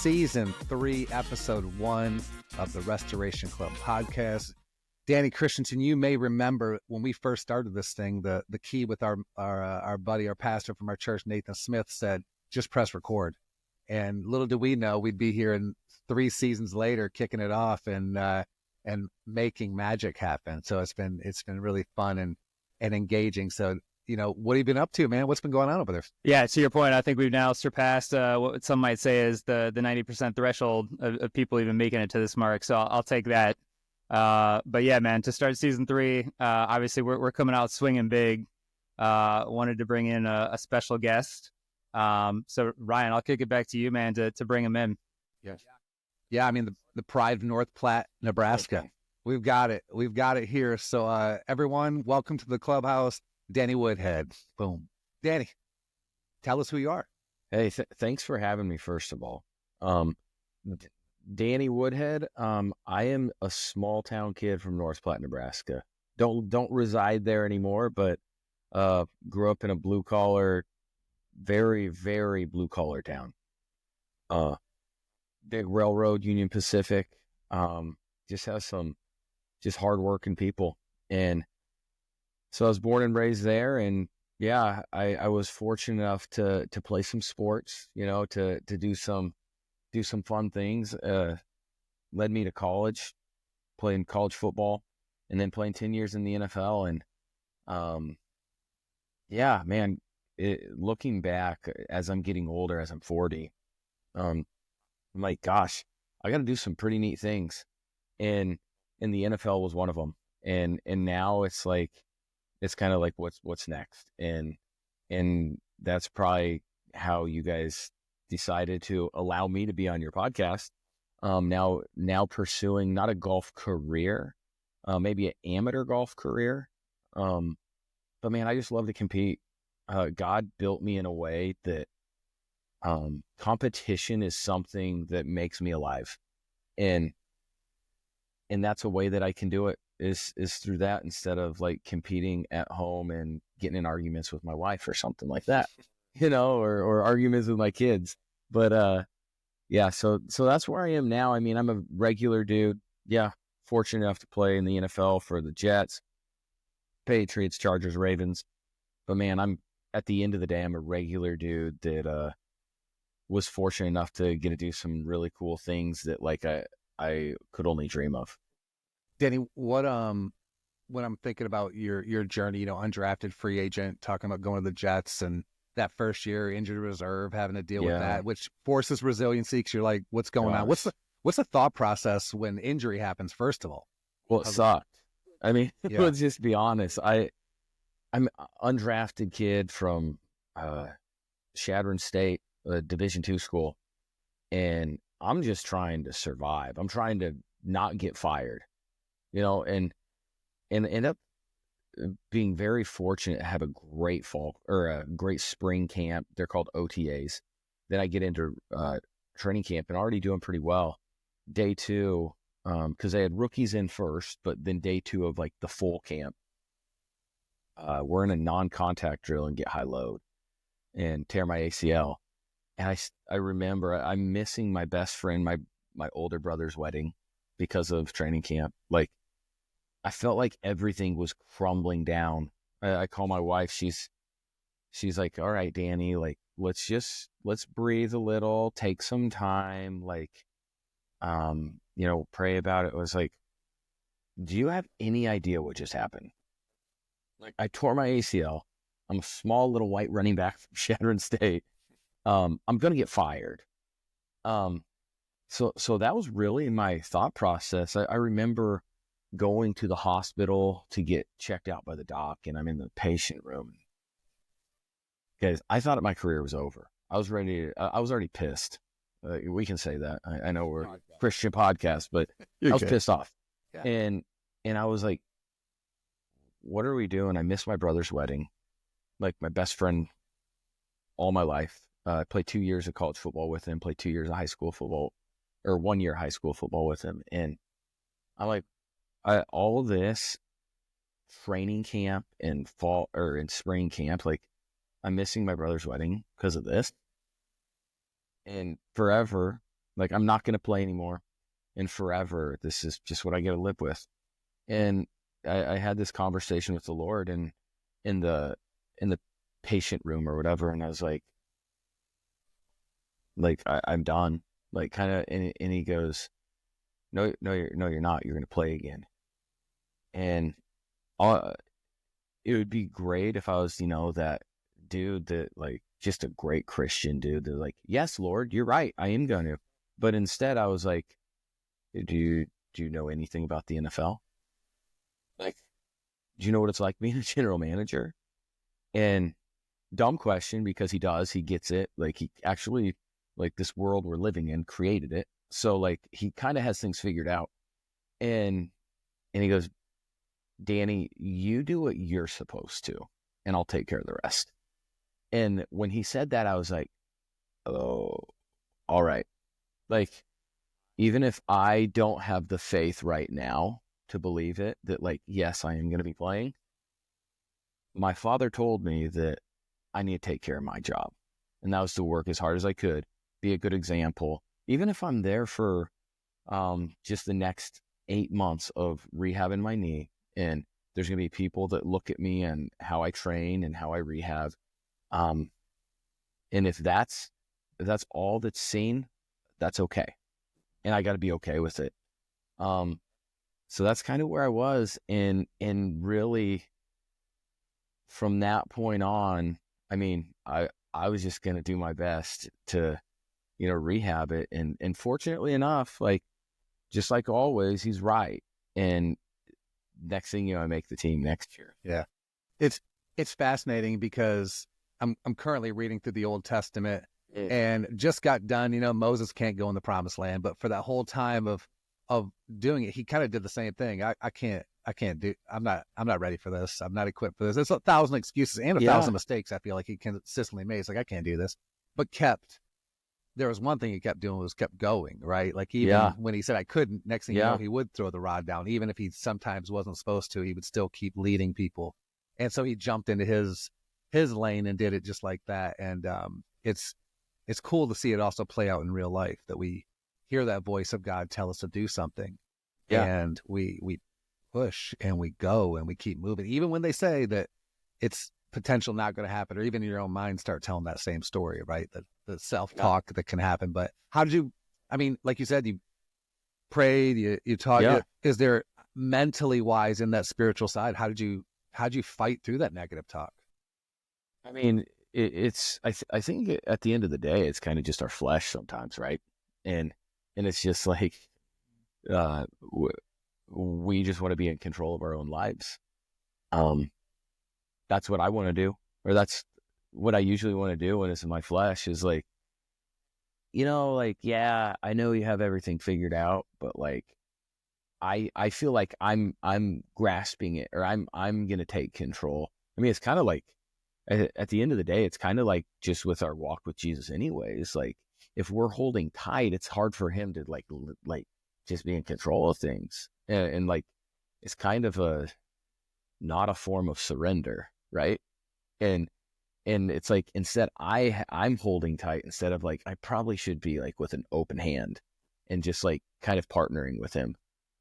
Season 3, Episode 1 of the Restoration Club podcast. Danny Christensen, you may remember when we first started this thing, the key with our buddy, our pastor from our church, Nathan Smith, said, just press record. And little did we know we'd be here in 3 seasons later, kicking it off and making magic happen. So it's been really fun and engaging. So, what have you been up to, man? What's been going on over there? Yeah, to your point, I think we've now surpassed what some might say is the 90% threshold of people even making it to this mark. So I'll take that. But yeah, man, to start season 3, obviously we're coming out swinging big. Wanted to bring in a special guest. So Ryan, I'll kick it back to you, man, to bring him in. Yes. Yeah. I mean, the pride of North Platte, Nebraska. Okay. We've got it here. So, everyone, welcome to the clubhouse. Danny Woodhead. Boom. Danny, tell us who you are. Hey, thanks for having me, first of all. Danny Woodhead. I am a small town kid from North Platte, Nebraska. Don't reside there anymore, but grew up in a blue collar, very, very blue collar town. Big railroad, Union Pacific. Just has some hardworking people. And so I was born and raised there, and yeah, I was fortunate enough to play some sports, to do some fun things. Led me to college, playing college football, and then playing 10 years in the NFL. And yeah, man, looking back as I'm getting older, as I'm 40, I'm like, gosh, I got to do some pretty neat things, and the NFL was one of them. And now it's like, it's kind of like what's next, and that's probably how you guys decided to allow me to be on your podcast. Now pursuing not a golf career, maybe an amateur golf career, but man, I just love to compete. God built me in a way that competition is something that makes me alive, and that's a way that I can do it. Is through that, instead of like competing at home and getting in arguments with my wife or something like that, or arguments with my kids. But yeah, so that's where I am now. I mean, I'm a regular dude. Yeah, fortunate enough to play in the NFL for the Jets, Patriots, Chargers, Ravens. But man, I'm at the end of the day, I'm a regular dude that was fortunate enough to get to do some really cool things that like I could only dream of. Danny, when I'm thinking about your journey, undrafted free agent, talking about going to the Jets, and that first year injured reserve, having to deal with that, which forces resiliency because you're like, what's going on? What's the thought process when injury happens, first of all? Well, it sucked. I mean, let's just be honest. I'm an undrafted kid from Shadron State, a Division II school, and I'm just trying to survive. I'm trying to not get fired. And end up being very fortunate to have a great fall or a great spring camp. They're called OTAs. Then I get into training camp and already doing pretty well. Day 2, because they had rookies in first, but then day 2 of like the full camp, we're in a non-contact drill and get high load and tear my ACL. And I remember I'm missing my best friend, my older brother's wedding because of training camp. Like, I felt like everything was crumbling down. I call my wife. She's like, all right, Danny, like, let's breathe a little, take some time, like, pray about it. It was like, do you have any idea what just happened? Like, I tore my ACL. I'm a small little white running back from Shadron State. I'm going to get fired. So that was really my thought process. I remember going to the hospital to get checked out by the doc, and I'm in the patient room. Guys, I thought my career was over. I was already pissed. We can say that. I know we're a Christian podcast, but I was pissed off. Yeah. And I was like, what are we doing? I missed my brother's wedding, like my best friend all my life. I played 2 years of college football with him, played 2 years of high school football, or 1 year high school football with him. And I'm like, all of this training camp and fall or in spring camp, like, I'm missing my brother's wedding because of this. And forever, Like, I'm not going to play anymore. And forever, this is just what I get to live with. And I had this conversation with the Lord and in the patient room or whatever. And I was like, I'm done. Like, kind of, and he goes, no, you're not. You're going to play again. And it would be great if I was, that dude that, like, just a great Christian dude that, like, yes, Lord, you're right, I am going to. But instead I was like, do you know anything about the NFL? Like, do you know what it's like being a general manager? And dumb question, because he gets it. Like, he actually, like, this world we're living in created it. So, like, he kind of has things figured out. And he goes, Danny, you do what you're supposed to, and I'll take care of the rest. And when he said that, I was like, oh, all right. Like, even if I don't have the faith right now to believe it, that, like, yes, I am going to be playing, my father told me that I need to take care of my job. And that was to work as hard as I could, be a good example. Even if I'm there for just the next 8 months of rehabbing my knee, and there's going to be people that look at me and how I train and how I rehab. And if that's all that's seen, that's okay. And I got to be okay with it. So that's kind of where I was. And really from that point on, I mean, I was just going to do my best to, rehab it. And fortunately enough, like, just like always, he's right. And next thing you know, I make the team next year. Yeah. It's fascinating because I'm currently reading through the Old Testament and just got done. Moses can't go in the promised land, but for that whole time of doing it, he kind of did the same thing. I can't do, I'm not ready for this. I'm not equipped for this. There's 1,000 excuses and 1,000 mistakes I feel like he consistently made. It's like, I can't do this, but there was one thing he kept doing, was kept going, right? Like, even when he said I couldn't, next thing you know, he would throw the rod down. Even if he sometimes wasn't supposed to, he would still keep leading people. And so he jumped into his lane and did it just like that. And it's cool to see it also play out in real life, that we hear that voice of God tell us to do something. And we push and we go and we keep moving, even when they say that it's potential not going to happen, or even in your own mind start telling that same story, right? The self-talk that can happen. But how did you, I mean, like you said, you prayed, you taught, is there mentally wise in that spiritual side? How'd you fight through that negative talk? I mean, I think at the end of the day, it's kind of just our flesh sometimes, right? And it's just like, we just want to be in control of our own lives. That's what I want to do, or that's what I usually want to do when it's in my flesh, is like, like, yeah, I know you have everything figured out, but, like, I feel like I'm grasping it, or I'm going to take control. I mean, it's kind of like, at the end of the day, it's kind of like just with our walk with Jesus anyways. Like, if we're holding tight, it's hard for him to like just be in control of things. And like, it's kind of not a form of surrender, right? And it's like, instead I'm holding tight, instead of, like, I probably should be, like, with an open hand and just, like, kind of partnering with him.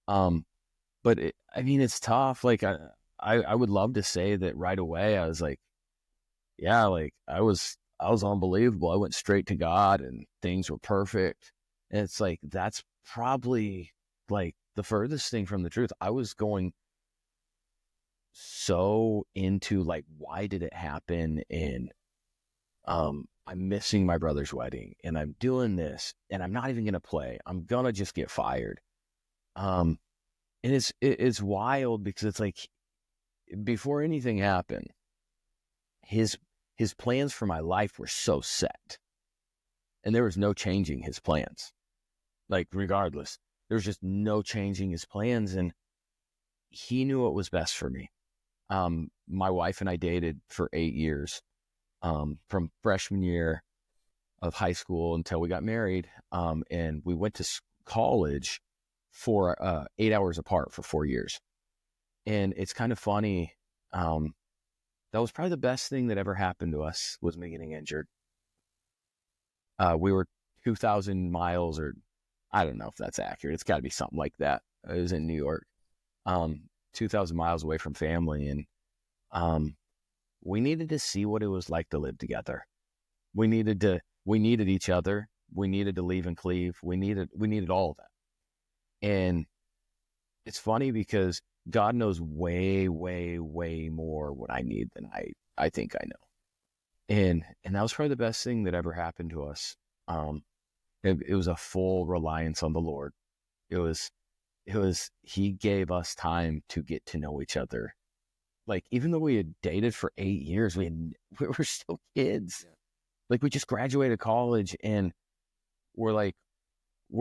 But I mean, it's tough. Like, I would love to say that right away I was like, yeah, like, I was unbelievable. I went straight to God and things were perfect. And it's like, that's probably, like, the furthest thing from the truth. I was going so into, like, why did it happen? And I'm missing my brother's wedding, and I'm doing this, and I'm not even going to play. I'm going to just get fired. And it's wild, because it's like, before anything happened, his plans for my life were so set, and there was no changing his plans. Like, regardless, there was just no changing his plans, and he knew what was best for me. My wife and I dated for 8 years, from freshman year of high school until we got married. And we went to college for 8 hours apart for 4 years. And it's kind of funny. That was probably the best thing that ever happened to us, was me getting injured. We were 2,000 miles or I don't know if that's accurate. It's got to be something like that. It was in New York, 2,000 miles away from family. And we needed to see what it was like to live together. We needed each other. We needed to leave and cleave. We needed all of that. And it's funny because God knows way, way, way more what I need than I think I know. And that was probably the best thing that ever happened to us. It was a full reliance on the Lord. It was he gave us time to get to know each other. Like, even though we had dated for 8 years, we were still kids. Yeah. Like, we just graduated college and we're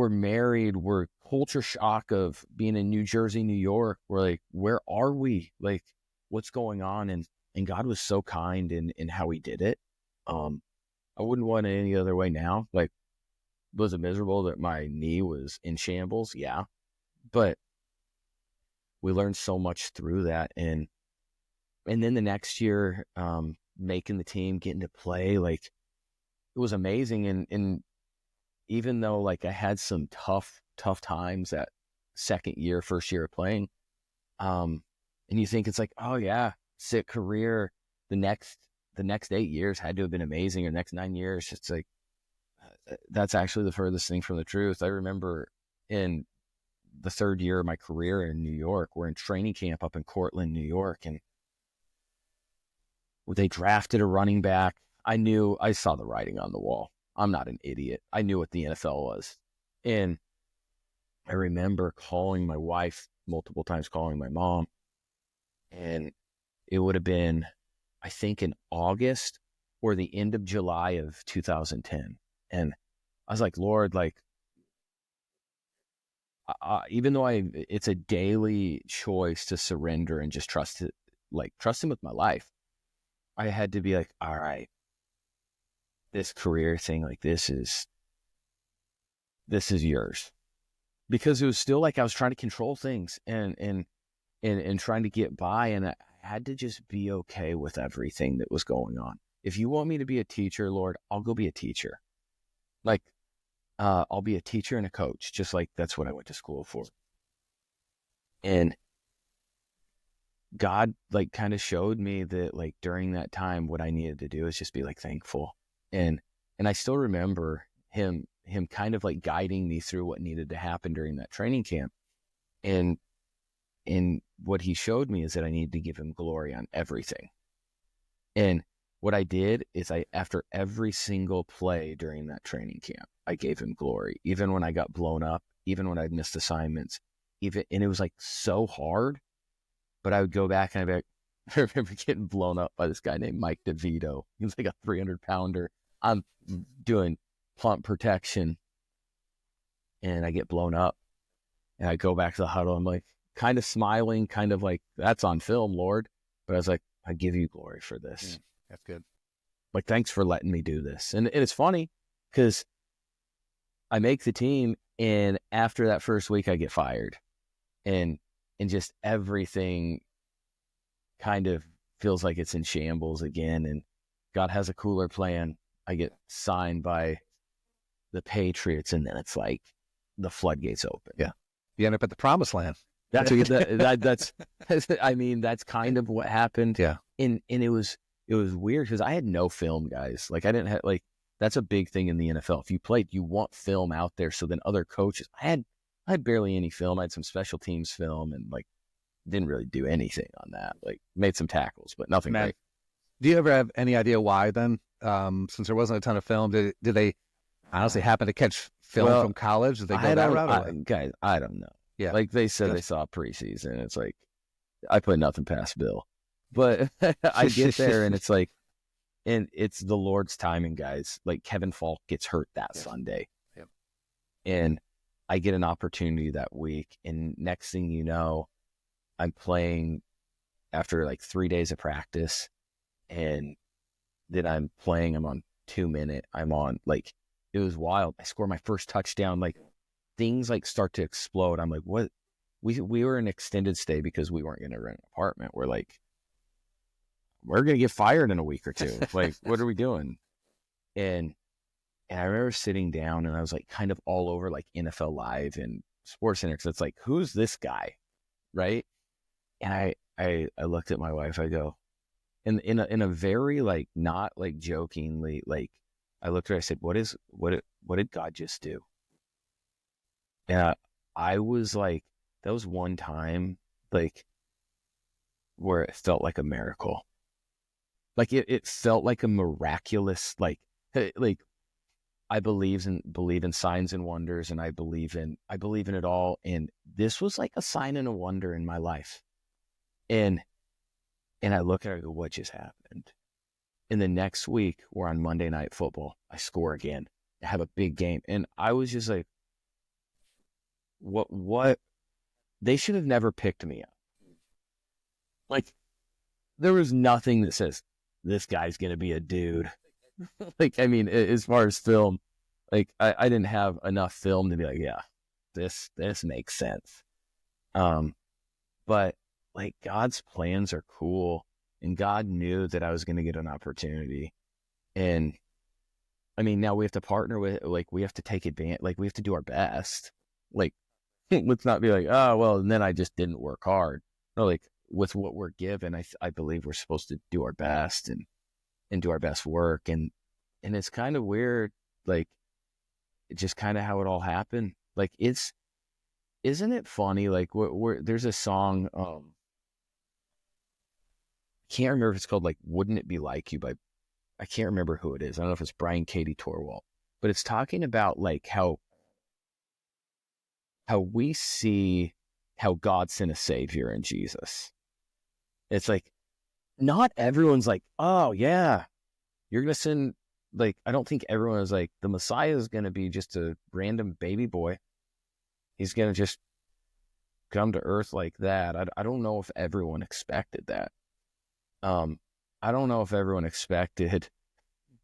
married. We're culture shock of being in New Jersey, New York. We're like, where are we? Like, what's going on? And God was so kind in how he did it. I wouldn't want it any other way now. Like, was it miserable that my knee was in shambles? Yeah. But we learned so much through that. And then the next year, making the team, getting to play, like, it was amazing. And even though, like, I had some tough times that first year of playing, and you think it's like, oh yeah, sick career. The next 8 years had to have been amazing, or the next 9 years. It's like, that's actually the furthest thing from the truth. I remember in the third year of my career in New York, we're in training camp up in Cortland, New York, and they drafted a running back. I saw the writing on the wall. I'm not an idiot. I knew what the NFL was. And I remember calling my wife multiple times, calling my mom, and it would have been, I think, in August or the end of July of 2010. And I was like, Lord, like, even though it's a daily choice to surrender and just trust him with my life, I had to be like, all right, this career thing, like, this is yours. Because it was still like I was trying to control things and trying to get by, and I had to just be okay with everything that was going on. If you want me to be a teacher, Lord, I'll go be a teacher. Like, I'll be a teacher and a coach, just like that's what I went to school for. And God, like, kind of showed me that, like, during that time, what I needed to do is just be, like, thankful. And I still remember him kind of, like, guiding me through what needed to happen during that training camp. And what he showed me is that I needed to give him glory on everything. And what I did is after every single play during that training camp, I gave him glory, even when I got blown up, even when I'd missed assignments, and it was, like, so hard. But I would go back and I'd be like, I remember getting blown up by this guy named Mike DeVito. He was like a 300-pounder. I'm doing punt protection, and I get blown up. And I go back to the huddle. I'm like, kind of smiling, kind of like, that's on film, Lord. But I was like, I give you glory for this. Yeah, that's good. Like, thanks for letting me do this. And it's funny because I make the team, and after that first week, I get fired. And just everything kind of feels like it's in shambles again. And God has a cooler plan. I get signed by the Patriots, and then it's like the floodgates open. Yeah. You end up at the promised land. That's I mean, that's kind of what happened. Yeah. And it was weird because I had no film, guys. Like, I didn't have, like, that's a big thing in the NFL. If you played, you want film out there. So then other coaches, I had barely any film. I had some special teams film, and, like, didn't really do anything on that. Like, made some tackles, but nothing great. Do you ever have any idea why then? Since there wasn't a ton of film, did they honestly happen to catch film from college? Did they go that route? Guys, I don't know. Yeah. Like, they said they saw preseason. It's like, I put nothing past Bill. But I get there, and it's like, and it's the Lord's timing, guys. Like, Kevin Falk gets hurt that Sunday. Yep. And I get an opportunity that week, and next thing you know, I'm playing after like 3 days of practice, and then I'm on 2 minute. I'm on, like, it was wild. I score my first touchdown. Like, things, like, start to explode. I'm like, what? We were in extended stay because we weren't going to rent an apartment. We're like, we're going to get fired in a week or two. Like, what are we doing? And And I remember sitting down and I was like kind of all over like NFL Live and Sports Center. Cause it's like, who's this guy? Right. And I looked at my wife, I go, in a very like, not like jokingly, like I looked at her, I said, what did God just do? And I was like, that was one time like where it felt like a miracle. Like it felt like a miraculous, like I believe in signs and wonders, and I believe in it all. And this was like a sign and a wonder in my life. And I look at her and go, what just happened? And the next week, we're on Monday Night Football. I score again. I have a big game. And I was just like, what? They should have never picked me up. Like, there was nothing that says, this guy's going to be a dude. Like, I mean, as far as film, like, I didn't have enough film to be like, yeah, this makes sense. But, like, God's plans are cool. And God knew that I was going to get an opportunity. And, I mean, now we have to partner with, like, we have to take advantage, like, we have to do our best. Like, let's not be like, oh, well, and then I just didn't work hard. No, like, with what we're given, I believe we're supposed to do our best and do our best work. And it's kind of weird, like, just kind of how it all happened. Like, isn't it funny? Like, there's a song, can't remember if it's called like "Wouldn't It Be Like You" by, I can't remember who it is. I don't know if it's Brian Katie Torwalt, but it's talking about like how we see how God sent a savior in Jesus. It's like, not everyone's like, oh yeah, you're going to send, like, I don't think everyone is like, the Messiah is going to be just a random baby boy. He's going to just come to earth like that. I don't know if everyone expected that. I don't know if everyone expected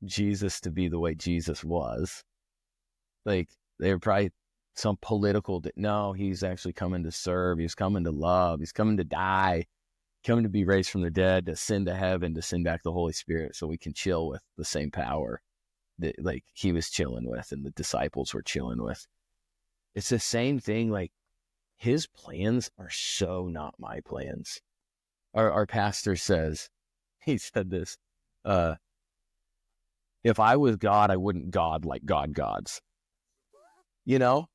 Jesus to be the way Jesus was. Like, they were probably some political, no, he's actually coming to serve. He's coming to love. He's coming to die, coming to be raised from the dead, to send to heaven, to send back the Holy Spirit so we can chill with the same power that like he was chilling with and the disciples were chilling with. It's the same thing. Like, his plans are so not my plans. Our pastor says, he said this, if I was God, I wouldn't God like God gods, you know?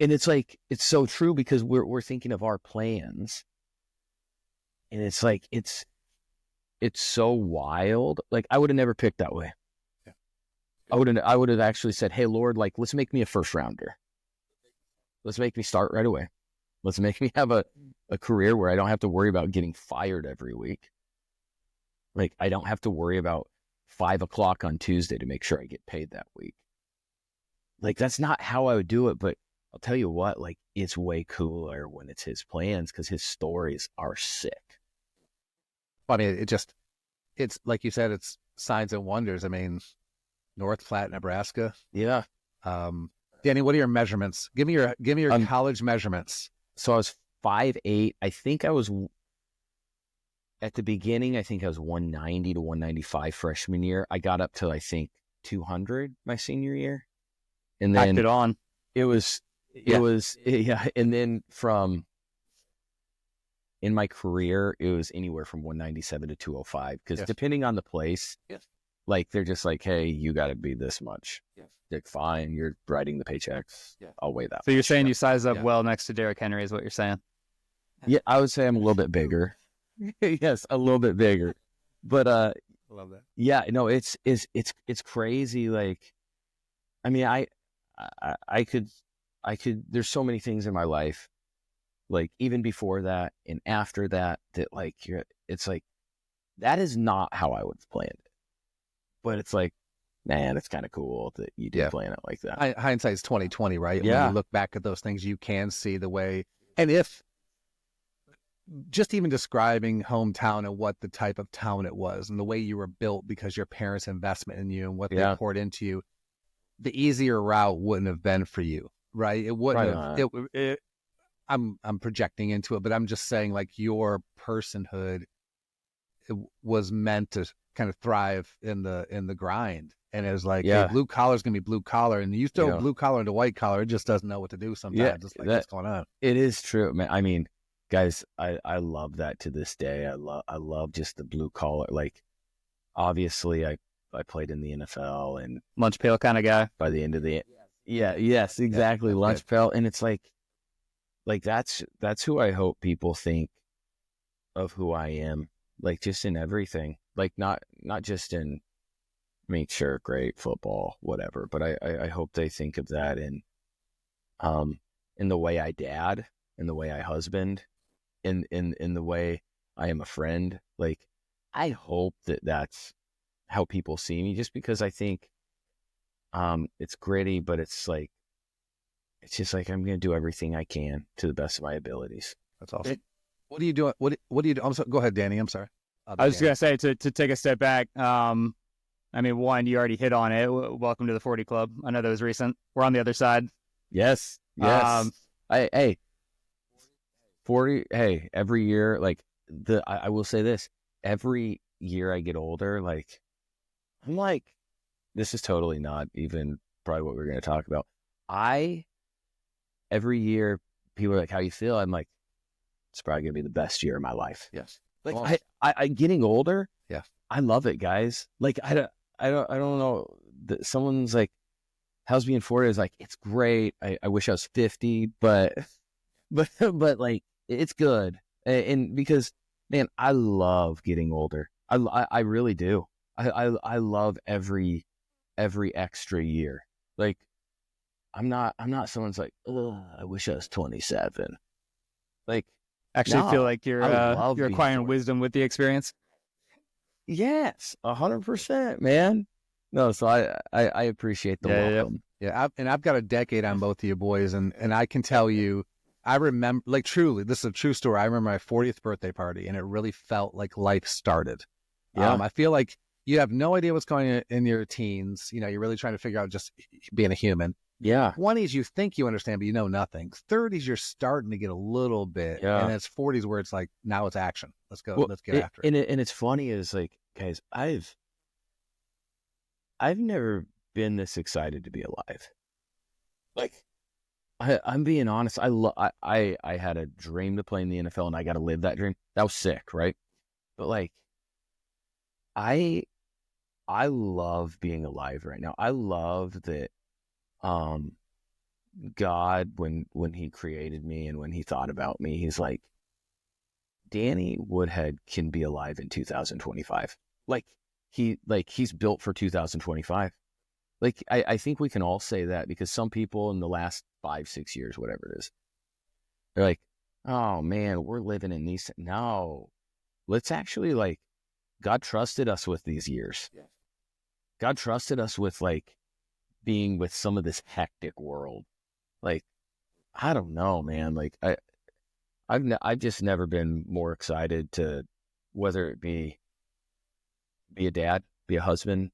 And it's like, it's so true because we're thinking of our plans. And it's like, it's so wild. Like, I would have never picked that way. Yeah. I would have actually said, hey, Lord, like, let's make me a first rounder. Let's make me start right away. Let's make me have a career where I don't have to worry about getting fired every week. Like, I don't have to worry about 5 o'clock on Tuesday to make sure I get paid that week. Like, that's not how I would do it, but I'll tell you what, like, it's way cooler when it's his plans because his stories are sick. Funny, it's like you said, it's signs and wonders. I mean, North Platte, Nebraska. Yeah. Danny, what are your measurements? Give me your college measurements. So I was 5'8". I think I was, at the beginning, I think I was 190 to 195 freshman year. I got up to, I think, 200 my senior year. And then Packed it on. It was, yeah. And then in my career, it was anywhere from 197 to 205. Because depending on the place, like, they're just like, hey, you got to be this much. Like, fine, you're writing the paychecks. I'll weigh that. So you're saying you size up well next to Derrick Henry is what you're saying? Yeah, I would say I'm a little bit bigger. Yes, a little bit bigger. But I love that. Yeah, no, it's crazy. Like, I mean, I could there's so many things in my life, like, even before that and after that, like, it's like, that is not how I would have planned it. But it's like, man, it's kind of cool that you did plan it like that. Hindsight's 20/20, right? Yeah. When you look back at those things, you can see the way, and if just even describing hometown and what the type of town it was and the way you were built because your parents' investment in you and what they poured into you, the easier route wouldn't have been for you, right? It wouldn't have. I'm projecting into it, but I'm just saying, like, your personhood was meant to kind of thrive in the grind. And it was like, Yeah. hey, blue collar is going to be blue collar. And you throw You know, blue collar into white collar, it just doesn't know what to do sometimes. It's like, what's going on? It is true, man. I mean, guys, I love that to this day. I love just the blue collar. Like, obviously, I played in the NFL, and Lunch pail kind of guy. by the end of the yes, exactly, lunch pail, and it's like that's who I hope people think of who I am, like just in everything, like not just in, I mean, sure, great football, whatever, but I hope they think of that in the way I dad, in the way I husband, in the way I am a friend. Like, I hope that that's how people see me, just because I think it's gritty, but it's just like I'm going to do everything I can to the best of my abilities. That's awesome. What are you doing? What do you do? I'm sorry, go ahead, Danny. I'm sorry. I was just going to say, to take a step back, I mean, one, you already hit on it. Welcome to the 40 Club. I know that was recent. We're on the other side. Yes. Hey, 40, hey, every year, like, I will say this, every year I get older, like, I'm like, this is totally not even probably what we're going to talk about. Every year, people are like, how you feel? I'm like, it's probably going to be the best year of my life. Yes. Like, I getting older. Yeah. I love it, guys. Like, I don't know. Someone's like, how's being 40? Is like, it's great. I wish I was 50, but like, it's good. And because, man, I love getting older. I really do. I love every extra year. Like, I'm not someone's like, I wish I was 27. Like, actually feel like you're acquiring 40. wisdom with the experience. Yes, 100%, man. No, so I appreciate the welcome. Yeah, I've got a decade on both of you boys, and I can tell you, I remember, like, truly, this is a true story. I remember my 40th birthday party, and it really felt like life started. Yeah. I feel like you have no idea what's going on in your teens. You know, you're really trying to figure out just being a human. Yeah. 20s, you think you understand, but you know nothing. 30s, you're starting to get a little bit. Yeah. And it's 40s where it's like, now it's action. Let's go. Well, let's get after it. And it's funny is, like, guys, I've never been this excited to be alive. Like, I'm being honest. I had a dream to play in the NFL, and I got to live that dream. That was sick, right? But, like, I love being alive right now. I love that God, when he created me and when he thought about me, he's like, Danny Woodhead can be alive in 2025. Like, he's built for 2025. Like, I think we can all say that, because some people in the last 5-6 years, whatever it is, they're like, oh man, we're living in these. No, let's actually, like, God trusted us with these years. Yeah. God trusted us with, like, being with some of this hectic world. Like, I don't know, man. Like, I've just never been more excited to, whether it be a dad, be a husband,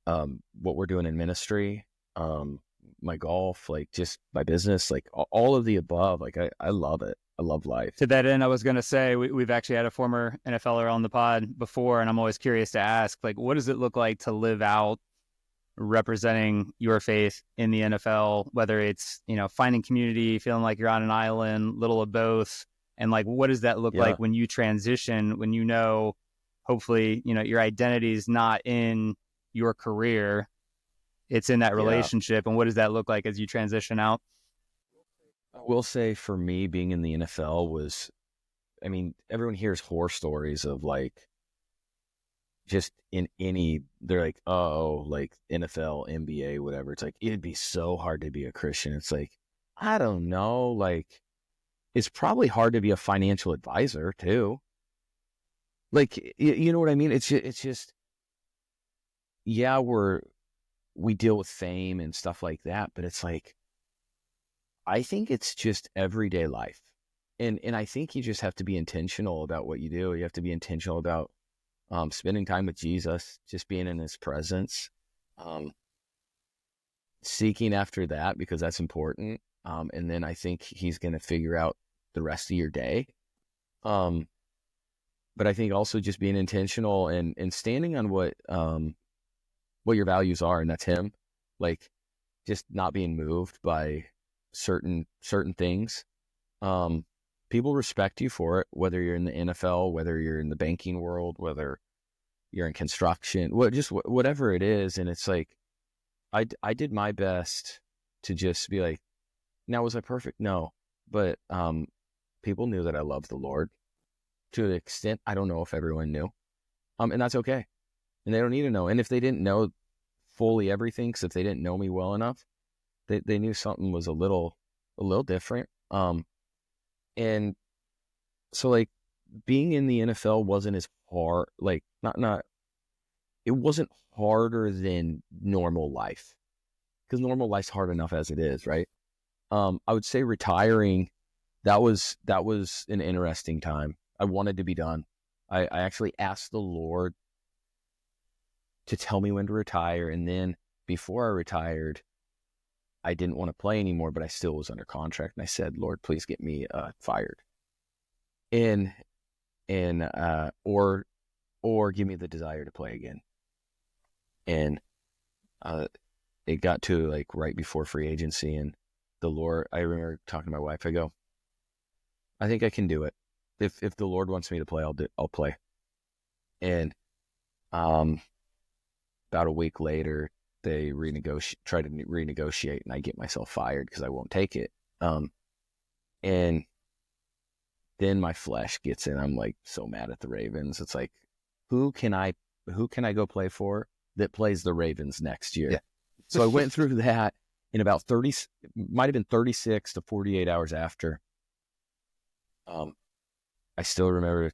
what we're doing in ministry, my golf, like, just my business, like, all of the above. Like, I love it. I love life. To that end, I was going to say, we've actually had a former NFLer on the pod before, and I'm always curious to ask, like, what does it look like to live out representing your faith in the NFL, whether it's, you know, finding community, feeling like you're on an island, little of both, and, like, what does that look like when you transition, when you know, hopefully, you know, your identity is not in your career, it's in that relationship, and what does that look like as you transition out? I will say, for me, being in the NFL was, I mean, everyone hears horror stories of, like, just they're like, oh, like, NFL, NBA, whatever. It's like, it'd be so hard to be a Christian. It's like, I don't know. Like, it's probably hard to be a financial advisor too. Like, you know what I mean? It's just, yeah, we deal with fame and stuff like that, but it's like, I think it's just everyday life. And I think you just have to be intentional about what you do. You have to be intentional about spending time with Jesus, just being in his presence, seeking after that, because that's important. And then I think he's going to figure out the rest of your day. But I think also just being intentional and standing on what, what your values are, and that's him. Like, just not being moved by certain things. People respect you for it, whether you're in the NFL, whether you're in the banking world, whether you're in construction, whatever it is. And it's like, I did my best to just be like, now, was I perfect? No. But people knew that I loved the Lord to an extent. I don't know if everyone knew. And that's okay. And they don't need to know. And if they didn't know fully everything, because if they didn't know me well enough, they knew something was a little different. And so, like, being in the NFL wasn't as hard, like, it wasn't harder than normal life, because normal life's hard enough as it is, right? I would say retiring, that was an interesting time. I wanted to be done. I actually asked the Lord to tell me when to retire. And then before I retired, I didn't want to play anymore, but I still was under contract. And I said, Lord, please get me fired. Or give me the desire to play again. And it got to like right before free agency, and the Lord, I remember talking to my wife, I go, I think I can do it. If the Lord wants me to play, I'll play. And about a week later, they try to renegotiate, and I get myself fired because I won't take it. And then my flesh gets in. I'm like so mad at the Ravens. It's like, who can I go play for that plays the Ravens next year? Yeah. So I went through that in about 30, might have been 36 to 48 hours after. I still remember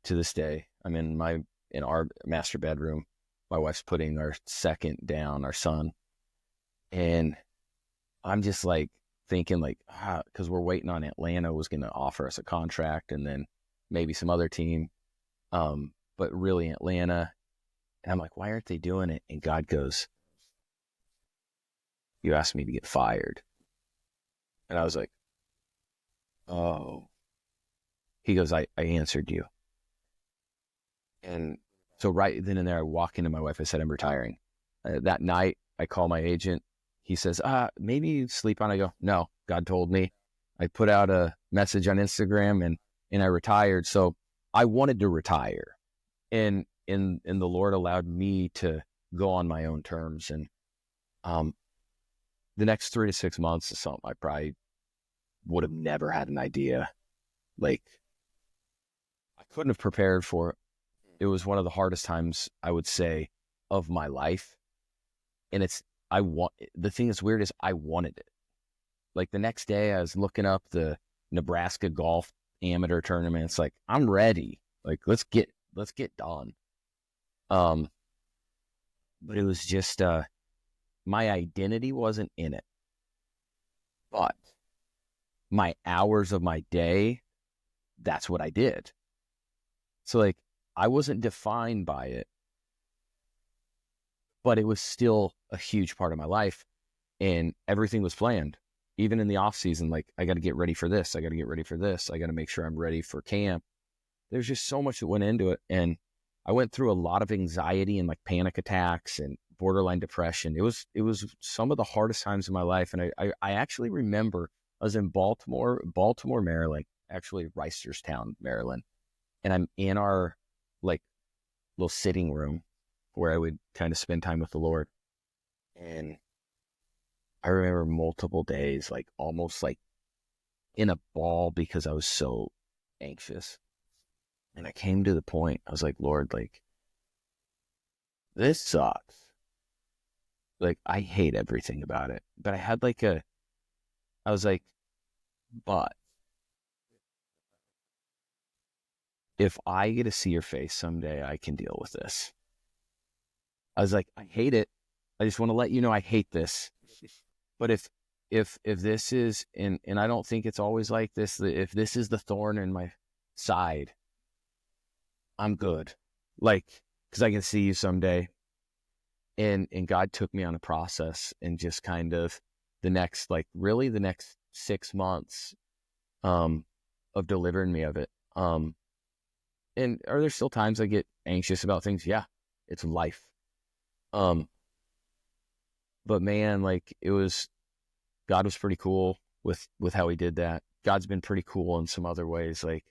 to this day, I'm in our master bedroom. My wife's putting our second down, our son. And I'm just like thinking like, because we're waiting on Atlanta was going to offer us a contract, and then maybe some other team. But really Atlanta. And I'm like, why aren't they doing it? And God goes, you asked me to get fired. And I was like, oh. He goes, I answered you. And so right then and there, I walk into my wife. I said, I'm retiring. That night, I call my agent. He says, maybe you sleep on. I go, no, God told me. I put out a message on Instagram and I retired. So I wanted to retire. And the Lord allowed me to go on my own terms. And the next 3 to 6 months is something I probably would have never had an idea. Like, I couldn't have prepared for it. It was one of the hardest times, I would say, of my life. And the thing that's weird is I wanted it. Like the next day I was looking up the Nebraska golf amateur tournament. It's like, I'm ready. Like, let's get done. But it was just, my identity wasn't in it, but my hours of my day, that's what I did. So like, I wasn't defined by it, but it was still a huge part of my life, and everything was planned. Even in the off season, like, I got to get ready for this. I got to get ready for this. I got to make sure I'm ready for camp. There's just so much that went into it. And I went through a lot of anxiety and like panic attacks and borderline depression. It was some of the hardest times in my life. And I actually remember I was in Baltimore, Maryland, actually Reisterstown, Maryland. And I'm in our like little sitting room where I would kind of spend time with the Lord. And I remember multiple days, like almost like in a ball because I was so anxious. And I came to the point, I was like, Lord, like, this sucks. Like, I hate everything about it. But I was like, but if I get to see your face someday, I can deal with this. I was like, I hate it. I just want to let you know I hate this. But if this is, and I don't think it's always like this, if this is the thorn in my side, I'm good. Like, because I can see you someday. And God took me on a process, and just kind of the next 6 months of delivering me of it. And are there still times I get anxious about things? Yeah, it's life. but man, like God was pretty cool with how he did that. God's been pretty cool in some other ways. Like,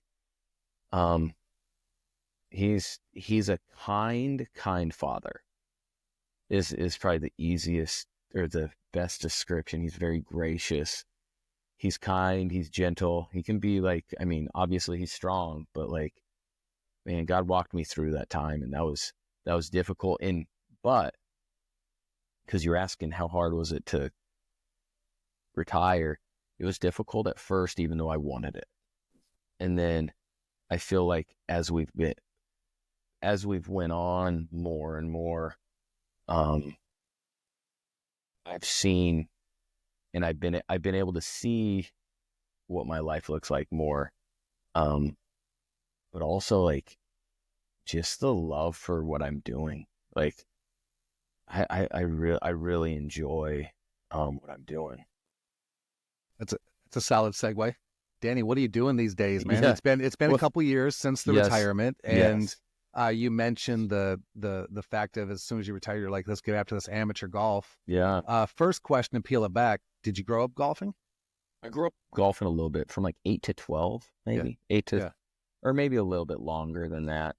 he's a kind father is probably the easiest or the best description. He's very gracious. He's kind. He's gentle. He can be like, I mean, obviously he's strong, but like, man, God walked me through that time, and that was difficult. But because you're asking how hard was it to retire, it was difficult at first, even though I wanted it. And then I feel like as we've went on more and more, I've seen, and I've been able to see what my life looks like more. But also like just the love for what I'm doing. Like I really enjoy what I'm doing. It's a solid segue. Danny, what are you doing these days, man? Yeah. It's been a couple years since the Yes. retirement, and Yes. you mentioned the fact of as soon as you retire, you're like, let's get after this amateur golf. Yeah. First question, and peel it back. Did you grow up golfing? I grew up golfing a little bit from like 8 to 12, maybe. Yeah. 8 to, Yeah. or maybe a little bit longer than that.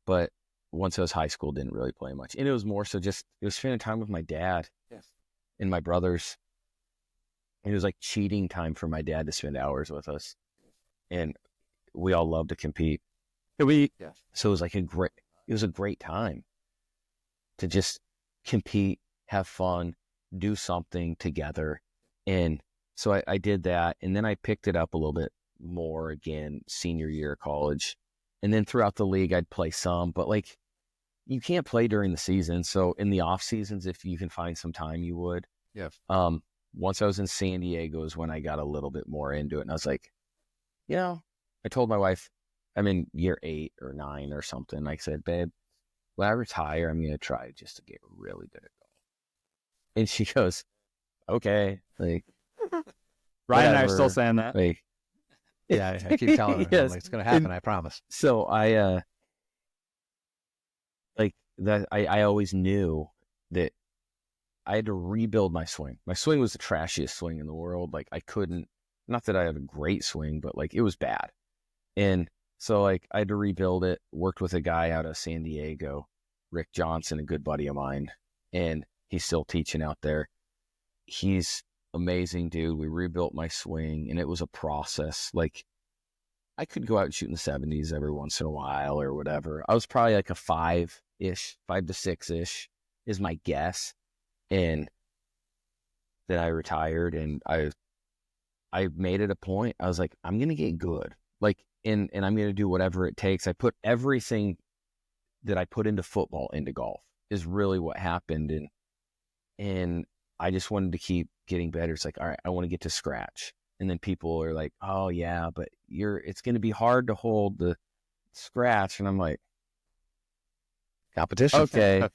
But once I was high school, didn't really play much. And it was more so just, it was spending time with my dad and my brothers. It was like cheating time for my dad to spend hours with us. And we all love to compete. So it was like it was a great time to just compete, have fun, do something together. And so I did that. And then I picked it up a little bit more again, senior year of college. And then throughout the league, I'd play some, but like you can't play during the season. So in the off seasons, if you can find some time, you would. Yeah. Once I was in San Diego is when I got a little bit more into it. And I was like, I told my wife, I'm in year 8 or 9 or something. I said, babe, when I retire, I'm going to try just to get really good at golf. And she goes, okay. Like, Ryan and I are whatever. still saying that. Like, Yeah, I keep telling her. Yes. Like, it's going to happen, I promise. so I, like that, I always knew that I had to rebuild my swing. My swing was the trashiest swing in the world. Like I couldn't, not that I have a great swing, but like it was bad. And so like I had to rebuild it, worked with a guy out of San Diego, Rick Johnson, a good buddy of mine, and he's still teaching out there. He's amazing, dude. We rebuilt my swing and it was a process. Like I could go out and shoot in the 70s every once in a while or whatever. I was probably like a 5-ish, 5 to 6-ish is my guess. And then I retired and I made it a point. I was like, I'm going to get good. Like, and I'm going to do whatever it takes. I put everything that I put into football into golf is really what happened. And I just wanted to keep getting better. It's like, all right, I want to get to scratch. And then people are like, oh yeah, but it's going to be hard to hold the scratch. And I'm like, Competition. okay.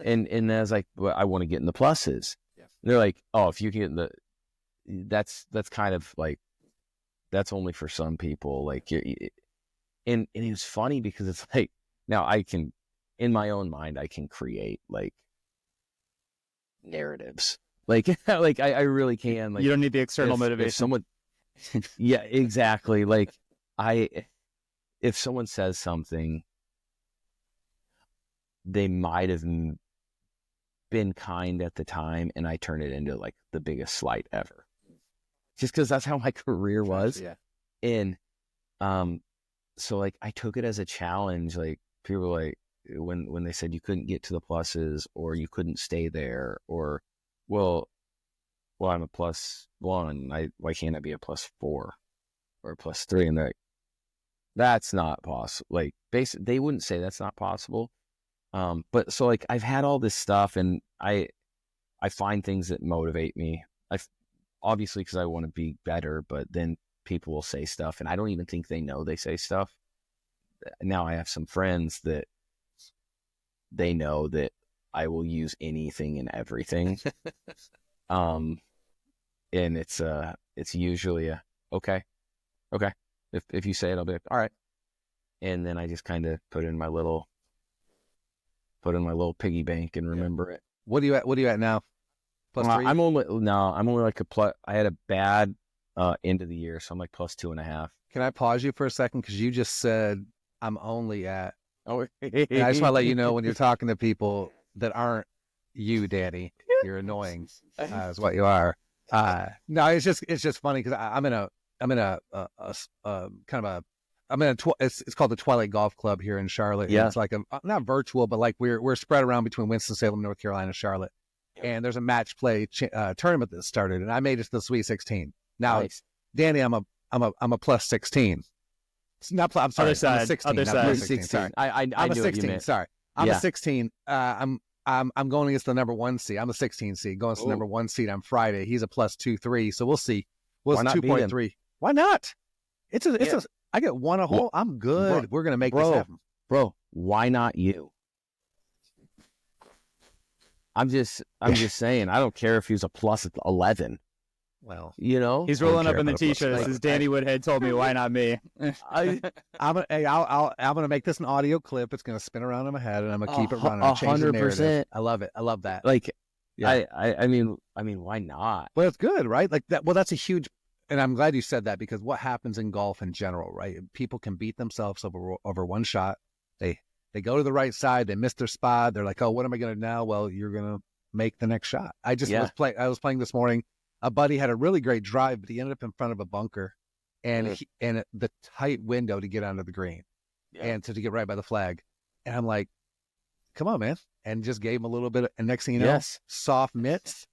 and I was like, well, I want to get in the pluses. Yeah. They're like, oh, if you can get in that's kind of like, that's only for some people. Like, and it was funny because it's like, now I can, in my own mind, I can create like narratives. Like, like I really can. Like, You don't need the external motivation. If someone, yeah, exactly. Like if someone says something, they might have been kind at the time, and I turn it into like the biggest slight ever, just because that's how my career was. Yeah. And so like I took it as a challenge. Like people were like when they said you couldn't get to the pluses or you couldn't stay there, or well I'm a +1. Why can't I be a +4 or a +3? And they're like, that's not possible. Like basically, they wouldn't say that's not possible. But so like I've had all this stuff, and I find things that motivate me. Obviously because I want to be better, but then people will say stuff, and I don't even think they know they say stuff. Now I have some friends that they know that I will use anything and everything. And it's usually a okay. If you say it, I'll be like, all right. And then I just kind of put in my little piggy bank and remember it. What are you at now? Plus three? I'm only like a plus. I had a bad end of the year, so I'm like plus 2.5. Can I pause you for a second? Because you just said I'm only at, Oh, and I just want to let you know when you're talking to people that aren't you, Danny, you're annoying, is what you are. No, it's just funny because I'm in a kind of a it's called the Twilight Golf Club here in Charlotte. And Yeah. it's like not virtual, but like we're spread around between Winston-Salem, North Carolina, Charlotte. And there's a match play tournament that started, and I made it to the Sweet 16. Now, nice. Danny, I'm a plus 16. It's not. I'm sorry. Other side, I'm a 16. other not side. plus 16. 16. Sorry. I I'm a knew what you 16. meant. Sorry. I'm Yeah. a 16. I'm going against the number 1 seed. I'm a 16 seed going to the number 1 seed on Friday. He's a plus 2-3. So we'll see. Well, Why it's not beat him? 2.3. Why not? It's a. I get one a hole. I'm good. We're gonna make this happen. Bro, why not you? I'm just saying. I don't care if he was a plus 11. Well, You know, He's rolling care up in the about a plus t-shirt. This five. is Danny Woodhead told me, why not me? I I'm gonna make this an audio clip. It's gonna spin around in my head, and I'm gonna keep it running. I'll change the narrative. 100%. I love it. I love that. like. Yeah. I mean, why not? Well, it's good, right? Like that. Well, that's a huge, and I'm glad you said that because what happens in golf in general, right? People can beat themselves over one shot. They go to the right side, they miss their spot. They're like, oh, what am I gonna do now? Well, you're gonna make the next shot. I was playing this morning. A buddy had a really great drive, but he ended up in front of a bunker, and the tight window to get onto the green, and to get right by the flag. And I'm like, come on, man. And just gave him a little bit. And next thing you know, soft mitts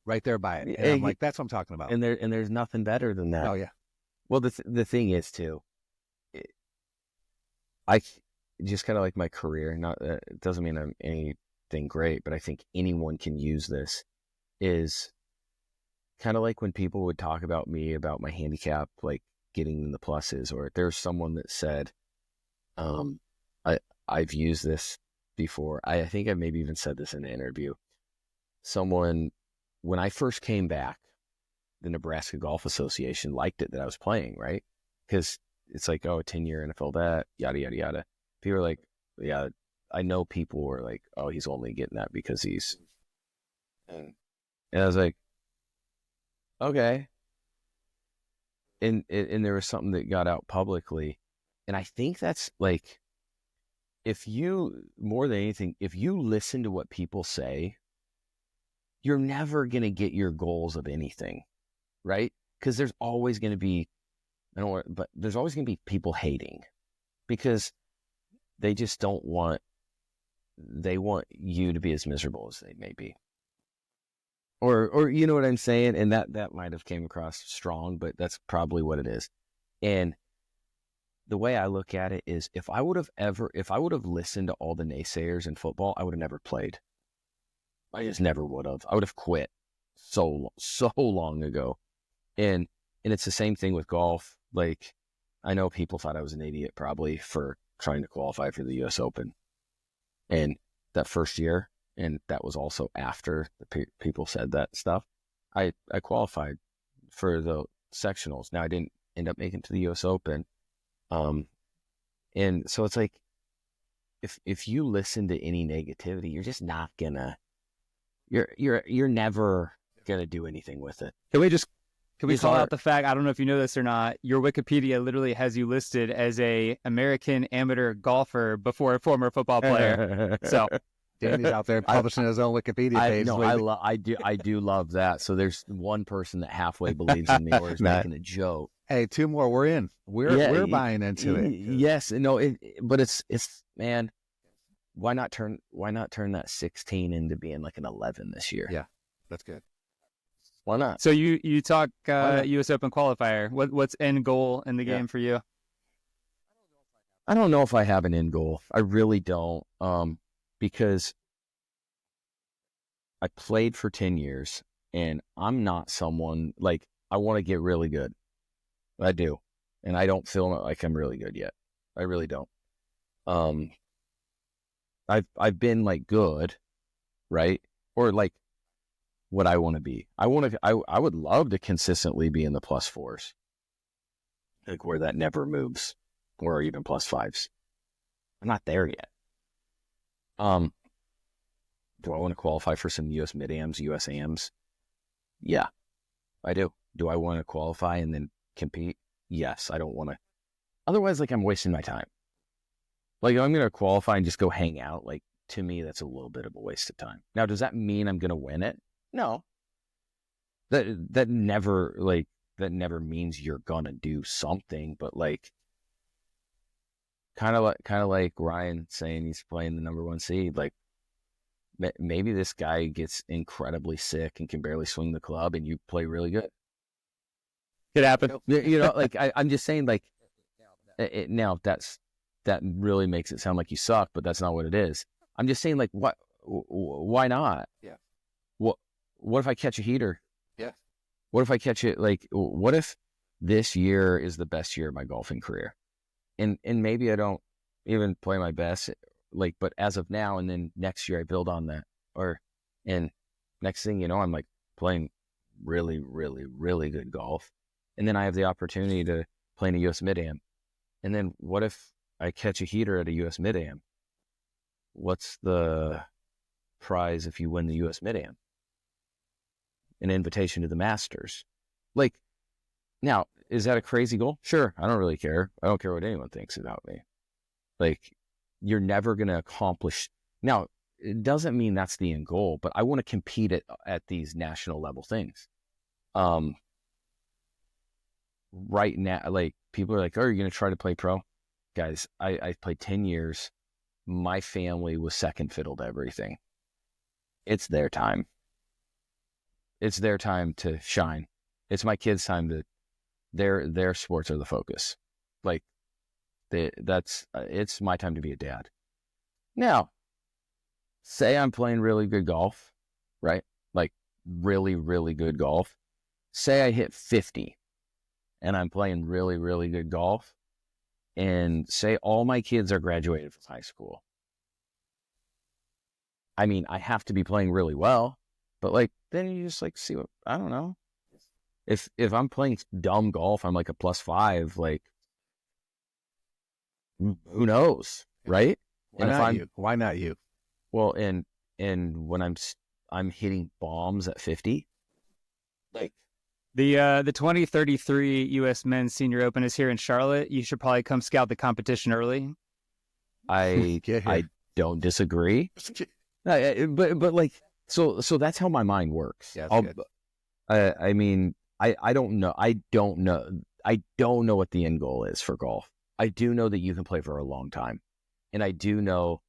right there by it. And I'm like, that's what I'm talking about. And there's nothing better than that. Oh, yeah. Well, the thing is, too, I just kind of like my career. Not it doesn't mean I'm anything great, but I think anyone can use this. Is kind of like when people would talk about me, about my handicap, like getting the pluses, or there's someone that said, I've used this before. I think I maybe even said this in an interview. Someone, when I first came back, the Nebraska Golf Association liked it that I was playing, right? Because it's like, oh, 10-year NFL vet, yada, yada, yada. People are like, yeah, I know people were like, oh, he's only getting that because he's... And I was like, okay. And there was something that got out publicly. And I think that's like, if you, more than anything, if you listen to what people say, you're never going to get your goals of anything, right? Because there's always going to be, there's always going to be people hating because they just they want you to be as miserable as they may be. Or you know what I'm saying? And that might have came across strong, but that's probably what it is. And the way I look at it is, if I would have listened to all the naysayers in football, I would have never played. I just never would have. I would have quit so long ago. And it's the same thing with golf. Like, I know people thought I was an idiot probably for trying to qualify for the U.S. Open. And that first year, and that was also after the people said that stuff, I qualified for the sectionals. Now, I didn't end up making it to the U.S. Open. And so it's like, if you listen to any negativity, you're just not gonna, you're never gonna do anything with it. Can we call out the fact, I don't know if you know this or not, your Wikipedia literally has you listed as a American amateur golfer before a former football player. So Danny's out there publishing his own Wikipedia page. I do love that. So there's one person that halfway believes in me or is making a joke. Hey, 2 more. We're in. We're buying into it. Yes. No, but it's man, why not turn that 16 into being like an 11 this year? Yeah. That's good. Why not? So you talk U.S. Open qualifier. What's end goal in the game for you? I don't know if I have an end goal. I really don't. Because I played for 10 years and I'm not someone like, I want to get really good. I do. And I don't feel like I'm really good yet. I really don't. I've been like good, right? Or like what I want to be. I would love to consistently be in the +4s. Like where that never moves, or even +5s. I'm not there yet. Do I want to qualify for some U.S. mid-ams, U.S. AMs? Yeah, I do. Do I want to qualify and then compete? Yes, I don't want to. Otherwise, like, I'm wasting my time. Like, if I'm going to qualify and just go hang out, like, to me, that's a little bit of a waste of time. Now, does that mean I'm going to win it? No. That never means you're going to do something, but like, kind of like Ryan saying he's playing the number 1 seed. Like, maybe this guy gets incredibly sick and can barely swing the club, and you play really good. Could happen. Like, I'm just saying, like, now that really makes it sound like you suck, but that's not what it is. I'm just saying, like, why not? Yeah. What if I catch a heater? Yeah. What if I catch it? Like, what if this year is the best year of my golfing career? And maybe I don't even play my best, like, but as of now, and then next year I build on that. And next thing you know, I'm like playing really, really, really good golf. And then I have the opportunity to play in a U.S. Mid-Am. And then what if I catch a heater at a U.S. Mid-Am? What's the prize if you win the U.S. Mid-Am? An invitation to the Masters. Like, now, is that a crazy goal? Sure. I don't really care. I don't care what anyone thinks about me. Like, you're never going to accomplish. Now, it doesn't mean that's the end goal, but I want to compete at these national level things. Right now, like, people are like, oh, are you going to try to play pro? Guys, I played 10 years. My family was second fiddle to everything. It's their time. It's their time to shine. It's my kids' time to, their sports are the focus. Like, it's my time to be a dad. Now, say I'm playing really good golf, right? Like, really, really good golf. Say I hit 50 and I'm playing really, really good golf. And say all my kids are graduated from high school. I mean, I have to be playing really well, but like, then you just like see what, I don't know. If I'm playing dumb golf, I'm like a +5, like, who knows, right? Why not you? Well, and when I'm hitting bombs at 50, like, The 2033 U.S. Men's Senior Open is here in Charlotte. You should probably come scout the competition early. I don't disagree. But like, so that's how my mind works. Yeah, I mean, I don't know. I don't know what the end goal is for golf. I do know that you can play for a long time. And I do know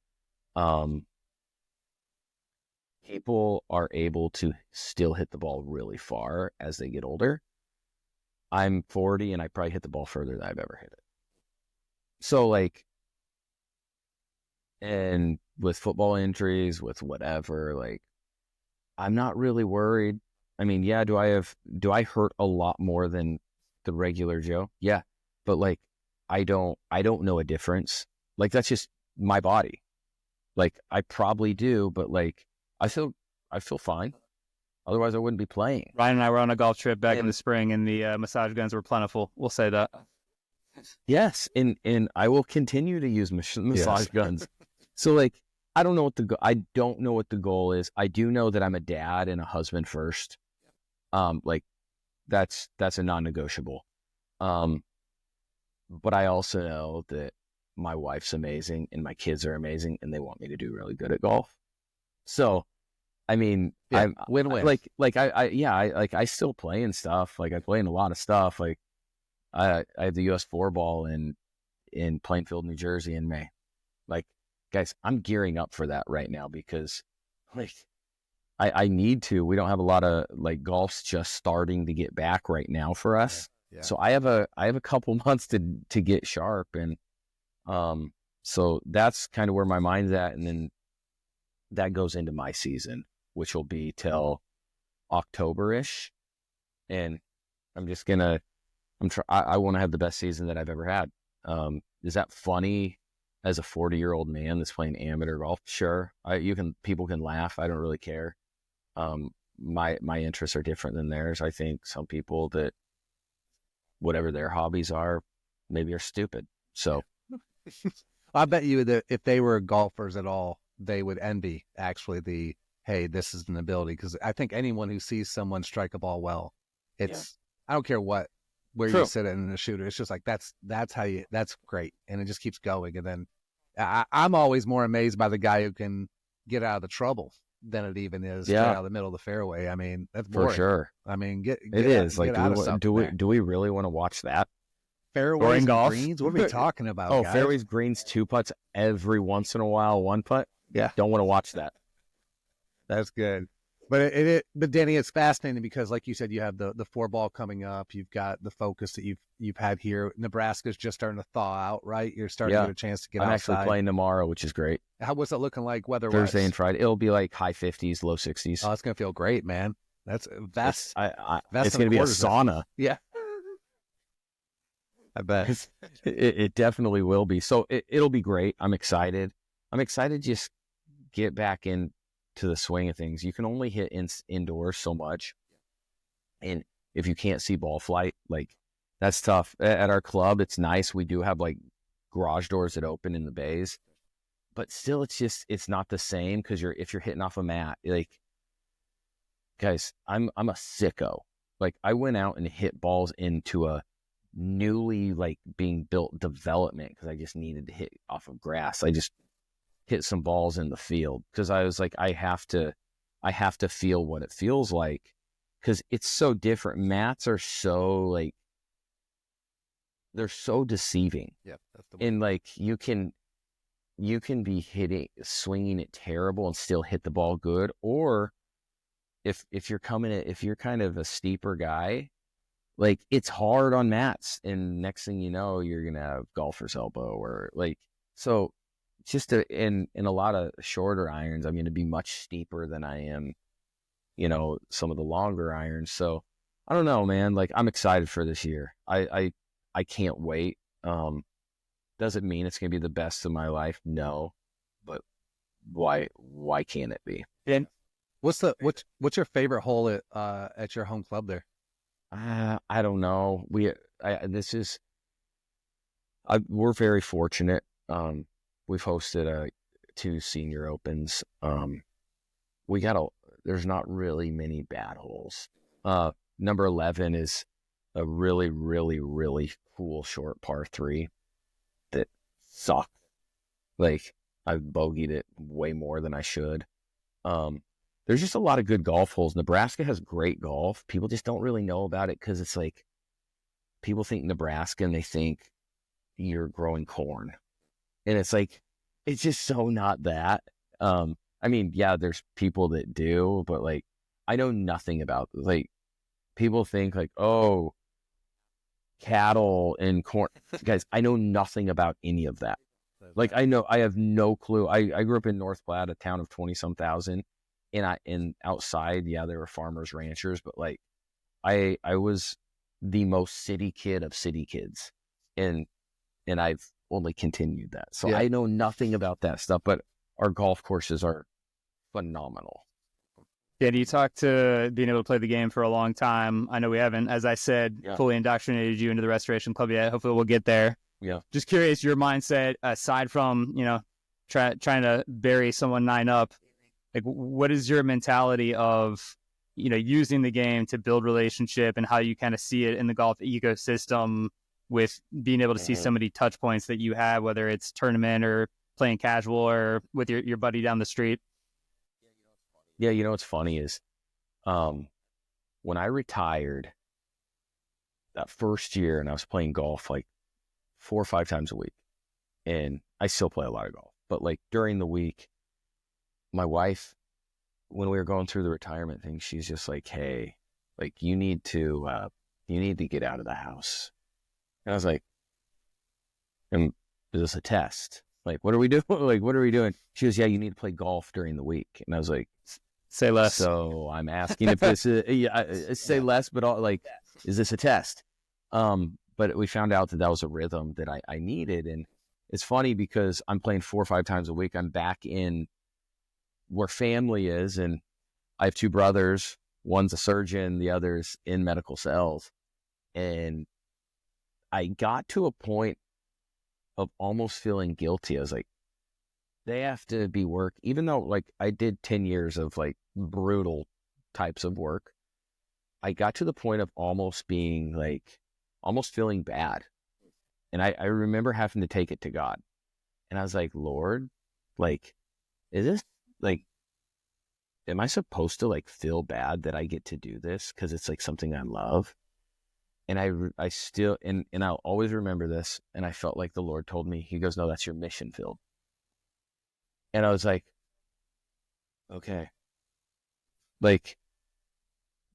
people are able to still hit the ball really far as they get older. I'm 40 and I probably hit the ball further than I've ever hit it. So like, and with football injuries, with whatever, like, I'm not really worried. I mean, yeah, do I hurt a lot more than the regular Joe? Yeah. But like, I don't know a difference. Like, that's just my body. Like, I probably do, but like, I feel fine. Otherwise I wouldn't be playing. Ryan and I were on a golf trip back in the spring, and the massage guns were plentiful. We'll say that. Yes. And I will continue to use massage guns. So like, I don't know what the goal is. I do know that I'm a dad and a husband first. Like, that's a non-negotiable. But I also know that my wife's amazing and my kids are amazing and they want me to do really good at golf. So, I mean, I'm win-win. I still play and stuff. Like, I play in a lot of stuff. Like, I have the US 4 ball in Plainfield, New Jersey in May. Like, guys, I'm gearing up for that right now because, like, I need to. We don't have a lot of, like, golf's just starting to get back right now for us. Yeah. So I have a couple months to get sharp, and so that's kind of where my mind's at, and then that goes into my season, which will be till October-ish, and I'm just gonna I want to have the best season that I've ever had. Is that funny as a 40-year-old man that's playing amateur golf? Sure. People can laugh. I don't really care. My interests are different than theirs. I think some people that whatever their hobbies are, maybe are stupid. So I bet you that if they were golfers at all, they would envy actually hey, this is an ability. Because I think anyone who sees someone strike a ball well, I don't care where you sit it in the shooter. It's just like, that's great. And it just keeps going. And then I'm always more amazed by the guy who can get out of the trouble than it even is get out of the middle of the fairway. I mean, that's boring. For sure. I mean, get it is out, like, do we really want to watch that? Fairways and greens? What are we talking about? Oh, guys? fairways, greens, 2 putts every once in a while, 1 putt. Yeah, don't want to watch that. That's good. But but Danny, it's fascinating because, like you said, you have the 4-ball coming up. You've got the focus that you've had here. Nebraska's just starting to thaw out, right? You're starting to get a chance to get outside. I'm actually playing tomorrow, which is great. What's it looking like weather-wise? Thursday and Friday. It'll be like high 50s, low 60s. Oh, it's gonna feel great, man. That's it's gonna be a sauna. Yeah, I bet it definitely will be. So it'll be great. I'm excited. To just get back into the swing of things. You can only hit indoors so much, and if you can't see ball flight, like, that's tough. At our club, it's nice. We do have like garage doors that open in the bays, but still, it's not the same because if you're hitting off a mat, like, guys, I'm a sicko. Like, I went out and hit balls into a newly like being built development because I just needed to hit off of grass. I just hit some balls in the field because I was like, I have to feel what it feels like because it's so different. Mats are so like, they're so deceiving. Yeah, that's the way. And like, you can be swinging it terrible and still hit the ball good, or if you're kind of a steeper guy, like, it's hard on mats, and next thing you know, you're gonna have golfer's elbow, or like, so just in a lot of shorter irons, I'm gonna be much steeper than I am, some of the longer irons. So I don't know, man. Like, I'm excited for this year. I can't wait. Doesn't mean it's gonna be the best of my life, no, but why can't it be? And what's your favorite hole at your home club there? I don't know. We're very fortunate. We've hosted 2 senior opens. There's not really many bad holes. Number 11 is a really, really, really cool short par 3 that sucked. Like, I bogeyed it way more than I should. There's just a lot of good golf holes. Nebraska has great golf. People just don't really know about it because it's like, people think Nebraska and they think you're growing corn. And it's like, it's just so not that. I mean, yeah, there's people that do, but like, I know nothing about, like, people think like, oh, cattle and corn. Guys, I know nothing about any of that. Like, I have no clue. I grew up in North Platte, a town of 20-some thousand. And outside, yeah, there were farmers, ranchers, but like, I was the most city kid of city kids, and I've only continued that. So I know nothing about that stuff, but our golf courses are phenomenal. Danny, you talked to being able to play the game for a long time. I know we haven't, as I said, fully indoctrinated you into the Restoration Club yet. Hopefully we'll get there. Yeah. Just curious, your mindset, aside from, trying to bury someone 9 up, like, what is your mentality of, using the game to build relationship, and how you kind of see it in the golf ecosystem with being able to see so many touch points that you have, whether it's tournament or playing casual or with your buddy down the street? Yeah, what's funny is when I retired that first year, and I was playing golf like 4 or 5 times a week, and I still play a lot of golf, but like during the week, my wife, when we were going through the retirement thing, she's just like, hey, like, you need to get out of the house. And I was like, is this a test? Like, what are we doing? Like, what are we doing? She goes, yeah, you need to play golf during the week. And I was like, say less. So I'm asking if this is, say less, but like, is this a test? But we found out that was a rhythm that I needed. And it's funny because I'm playing 4 or 5 times a week. I'm back in where family is, and I have 2 brothers. One's a surgeon, the other's in medical sales. And I got to a point of almost feeling guilty. I was like, they have to be work, even though like I did 10 years of like brutal types of work. I got to the point of almost being like, almost feeling bad. And I remember having to take it to God. And I was like, Lord, like, is this like, am I supposed to like feel bad that I get to do this? Cause it's like something I love. And I still, and I'll always remember this. And I felt like the Lord told me, he goes, no, that's your mission field. And I was like, okay, like,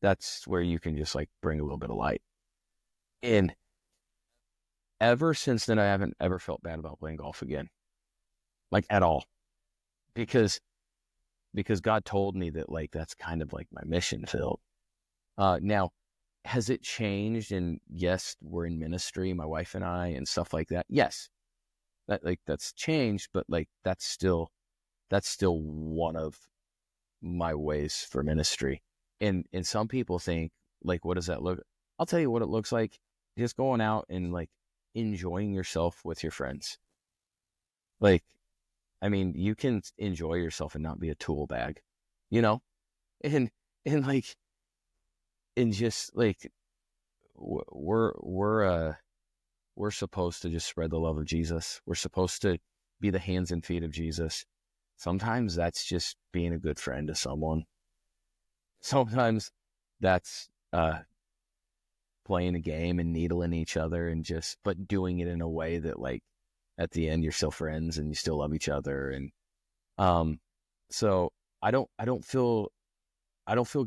that's where you can just like bring a little bit of light. And ever since then, I haven't ever felt bad about playing golf again, like at all, because God told me that like that's kind of like my mission field. Now, has it changed? And yes, we're in ministry, my wife and I, and stuff like that. Yes, that's changed, but like that's still one of my ways for ministry. And some people think like, what does that look? I'll tell you what it looks like. Just going out and like enjoying yourself with your friends. Like, I mean, you can enjoy yourself and not be a tool bag, you know? And like, and just like, we're supposed to just spread the love of Jesus. We're supposed to be the hands and feet of Jesus. Sometimes that's just being a good friend to someone. Sometimes that's playing a game and needling each other and just, but doing it in a way that like at the end you're still friends and you still love each other. And so I don't feel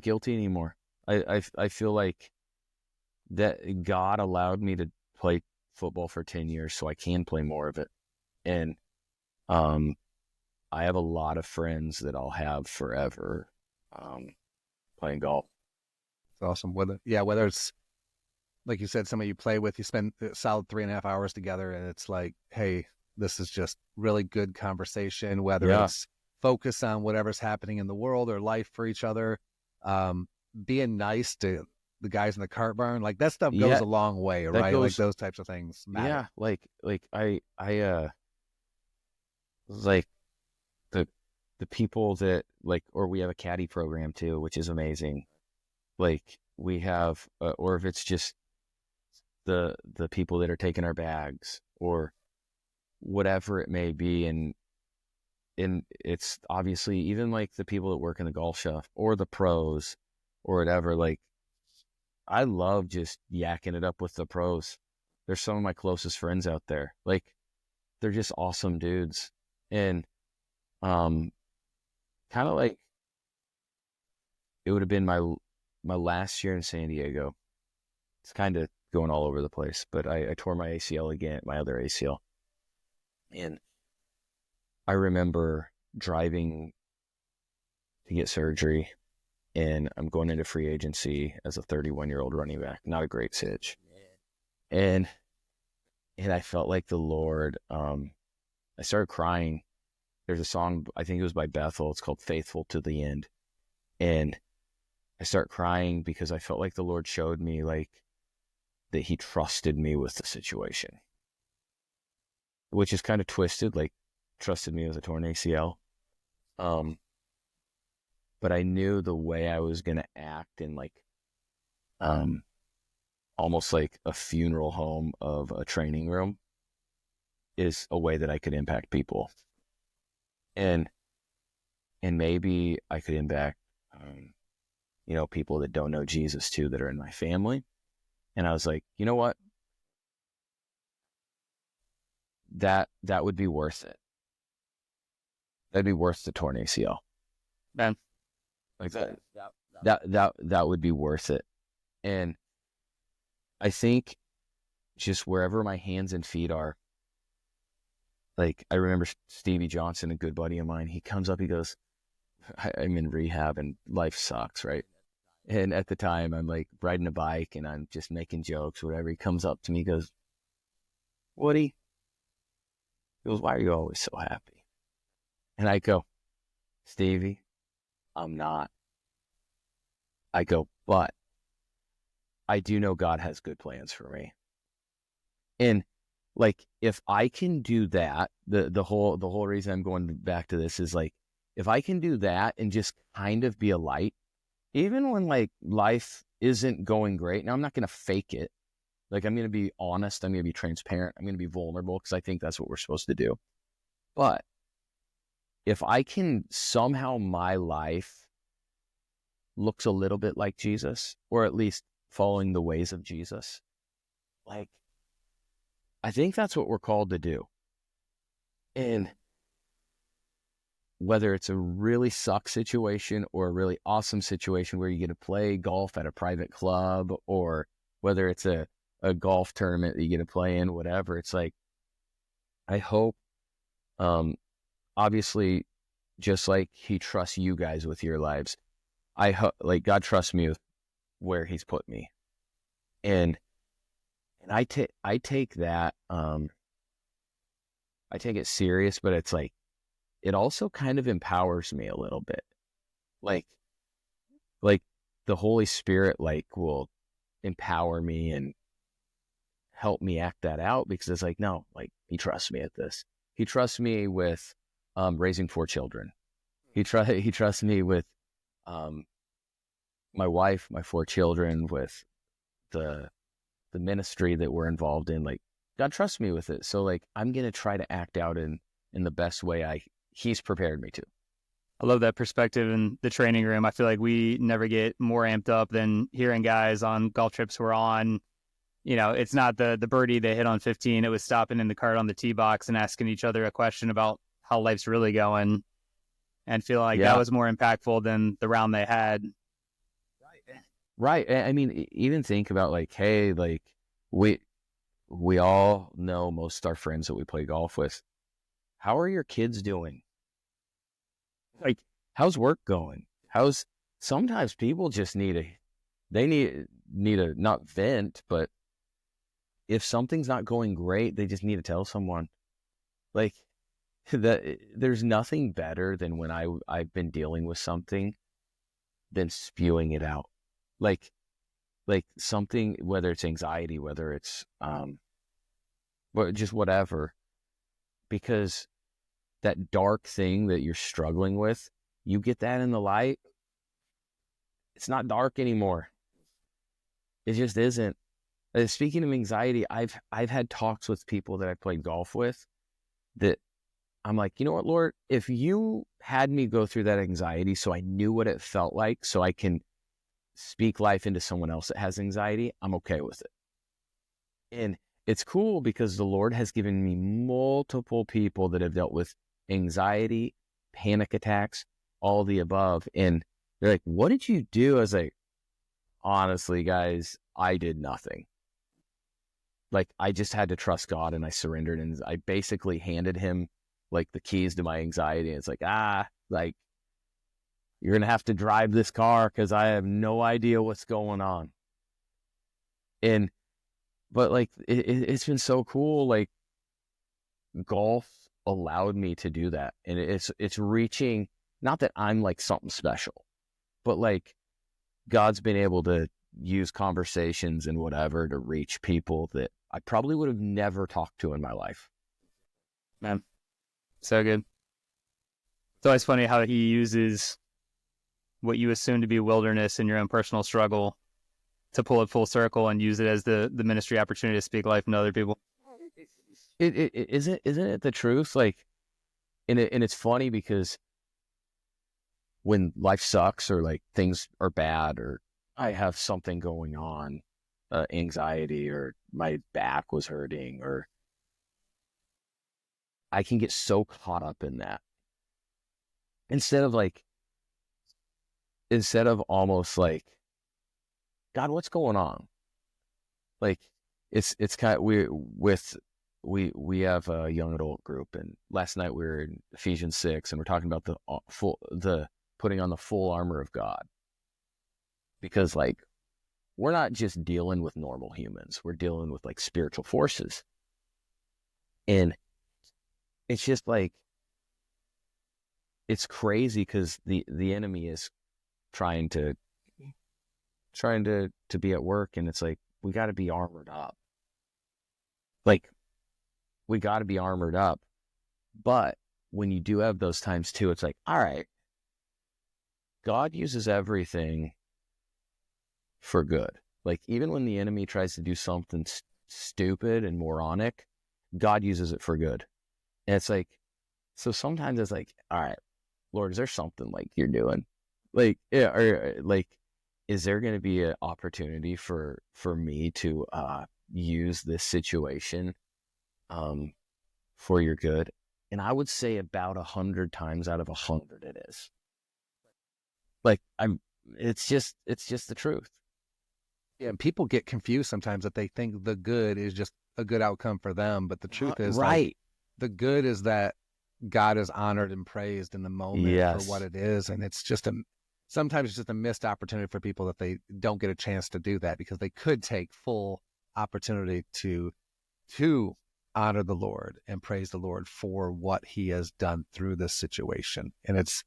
guilty anymore. I feel like that God allowed me to play football for 10 years so I can play more of it. And I have a lot of friends that I'll have forever playing golf. It's awesome. Whether it's like you said, somebody you play with, you spend a solid 3.5 hours together, and it's like, hey, this is just really good conversation. Whether it's focus on whatever's happening in the world or life for each other, being nice to the guys in the cart barn, like that stuff goes a long way, right? Like those types of things matter. Yeah, like I like the people that like, or we have a caddy program too, which is amazing. Like we have, or if it's just the people that are taking our bags or whatever it may be. And it's obviously even like the people that work in the golf shop or the pros or whatever, like I love just yakking it up with the pros. They're some of my closest friends out there. Like they're just awesome dudes. And kind of like it would have been my last year in San Diego. It's kind of going all over the place, but I tore my ACL again, my other ACL. And I remember driving to get surgery, and I'm going into free agency as a 31-year-old running back. Not a great sitch. And I felt like the Lord, I started crying. There's a song, I think it was by Bethel. It's called Faithful to the End. And I start crying because I felt like the Lord showed me like that he trusted me with the situation, which is kind of twisted, like trusted me with a torn ACL. But I knew the way I was going to act in like, almost like a funeral home of a training room is a way that I could impact people. And maybe I could impact, people that don't know Jesus too, that are in my family. And I was like, you know what? That would be worth it. That'd be worth the torn ACL. Man. Like that would be worth it. And I think just wherever my hands and feet are, like I remember Stevie Johnson, a good buddy of mine, he comes up, he goes, I'm in rehab and life sucks, right? And at the time I'm like riding a bike and I'm just making jokes, whatever. He comes up to me, he goes, Woody, he goes, why are you always so happy? And I go, Stevie, I'm not. I go, but I do know God has good plans for me. And Like, if I can do that, the whole reason I'm going back to this is like, if I can do that and just kind of be a light, even when like life isn't going great. Now, I'm not going to fake it. Like, I'm going to be honest. I'm going to be transparent. I'm going to be vulnerable because I think that's what we're supposed to do. But if I can somehow, my life looks a little bit like Jesus, or at least following the ways of Jesus, like, I think that's what we're called to do. And whether it's a really suck situation or a really awesome situation where you get to play golf at a private club, or whether it's a golf tournament that you get to play in, whatever, it's like, I hope, obviously, just like he trusts you guys with your lives, I hope, like, God trusts me with where he's put me. And I take that, I take it serious, but it's like, it also kind of empowers me a little bit. Like the Holy Spirit, like, will empower me and help me act that out, because it's like, no, like, he trusts me at this. He trusts me with raising 4 children. He trusts me with my wife, my 4 children, with the ministry that we're involved in. Like, God trusts me with it. So like, I'm going to try to act out in the best way he's prepared me to. I love that perspective in the training room. I feel like we never get more amped up than hearing guys on golf trips we're on. You know, it's not the birdie they hit on 15. It was stopping in the cart on the tee box and asking each other a question about how life's really going, and feeling like that was more impactful than the round they had. Right. I mean, even think about like, hey, like, we all know most of our friends that we play golf with. How are your kids doing? Like, how's work going? Sometimes people just need a not vent, but if something's not going great, they just need to tell someone. Like, there's nothing better than when I've been dealing with something than spewing it out. Like something, whether it's anxiety, whether it's but just whatever, because that dark thing that you're struggling with, you get that in the light, it's not dark anymore. It just isn't. Speaking of anxiety, I've had talks with people that I played golf with that I'm like, you know what, Lord, if you had me go through that anxiety so I knew what it felt like, so I can speak life into someone else that has anxiety, I'm okay with it. And it's cool because the Lord has given me multiple people that have dealt with anxiety, panic attacks, all the above. And they're like, what did you do? I was like, honestly, guys, I did nothing. Like, I just had to trust God, and I surrendered, and I basically handed him like the keys to my anxiety. And it's like, like, you're going to have to drive this car because I have no idea what's going on. But like, it's been so cool. Like, golf allowed me to do that. And it's reaching, not that I'm like something special, but like, God's been able to use conversations and whatever to reach people that I probably would have never talked to in my life. Man, so good. It's always funny how he uses what you assume to be wilderness in your own personal struggle to pull it full circle and use it as the ministry opportunity to speak life into other people. Isn't it the truth? Like, and it's funny because when life sucks, or like things are bad, or I have something going on, anxiety, or my back was hurting, or I can get so caught up in that instead of almost like, God, what's going on? Like, it's kind of, we have a young adult group, and last night we were in Ephesians 6, and we're talking about the putting on the full armor of God, because like, we're not just dealing with normal humans, we're dealing with like spiritual forces. And it's just like, it's crazy because the enemy is trying to be at work, and it's like, we got to be armored up. Like, we got to be armored up. But when you do have those times too, it's like, all right, God uses everything for good. Like, even when the enemy tries to do something stupid and moronic, God uses it for good. And it's like, so sometimes it's like, all right, Lord, is there something like you're doing? Like, yeah, or like, is there going to be an opportunity for me to use this situation for your good? And I would say about 100 times out of 100 it is. Like, it's just the truth. Yeah, and people get confused sometimes that they think the good is just a good outcome for them, but the truth is, right, like, the good is that God is honored and praised in the moment for what it is, and it's just sometimes it's just a missed opportunity for people that they don't get a chance to do that, because they could take full opportunity to honor the Lord and praise the Lord for what He has done through this situation. And it's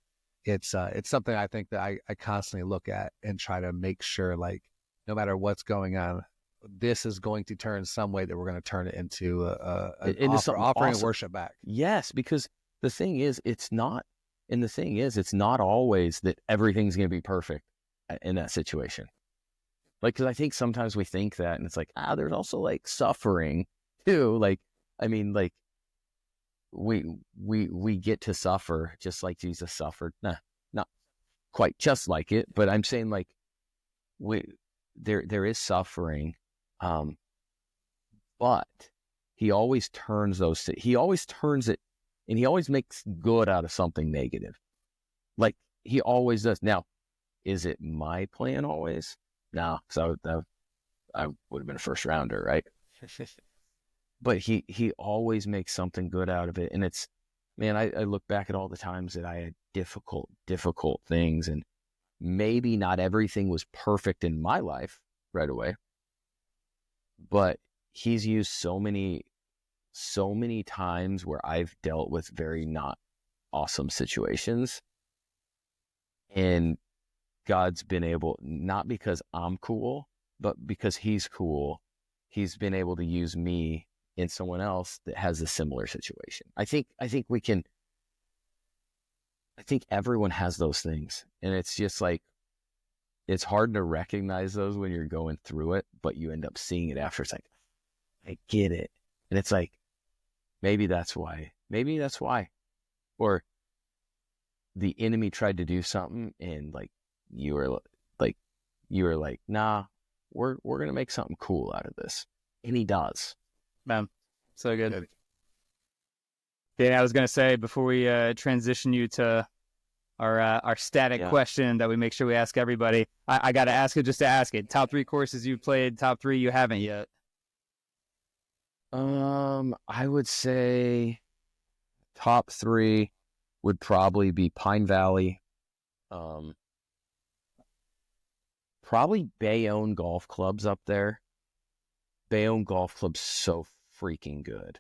something I think that I constantly look at and try to make sure, like, no matter what's going on, this is going to turn some way that we're going to turn it into into something offering awesome. worship back. Yes, because the thing is, it's not always that everything's going to be perfect in that situation. Like, because I think sometimes we think that, and it's like, there's also like suffering too. Like, I mean, like, we get to suffer just like Jesus suffered. Nah, not quite just like it, but I'm saying, like, there is suffering, but He always turns it, and He always makes good out of something negative. Like, He always does. Now, is it my plan always? No, so I would have been a first rounder, right? But he always makes something good out of it. And it's, man, I look back at all the times that I had difficult things, and maybe not everything was perfect in my life right away, but He's used so many times where I've dealt with very not awesome situations, and God's been able, not because I'm cool, but because He's cool, He's been able to use me in someone else that has a similar situation. I think everyone has those things, and it's just like, it's hard to recognize those when you're going through it, but you end up seeing it after. It's like, I get it. And it's like, maybe that's why, or the enemy tried to do something, and like, you were like, nah, we're going to make something cool out of this. And He does. Man, so good. Yeah, I was going to say, before we transition you to our static question that we make sure we ask everybody, I got to ask it just to ask it. Top 3 courses you've played, top 3 you haven't yet. I would say top 3 would probably be Pine Valley, probably Bayonne Golf Club's up there. Bayonne Golf Club's so freaking good.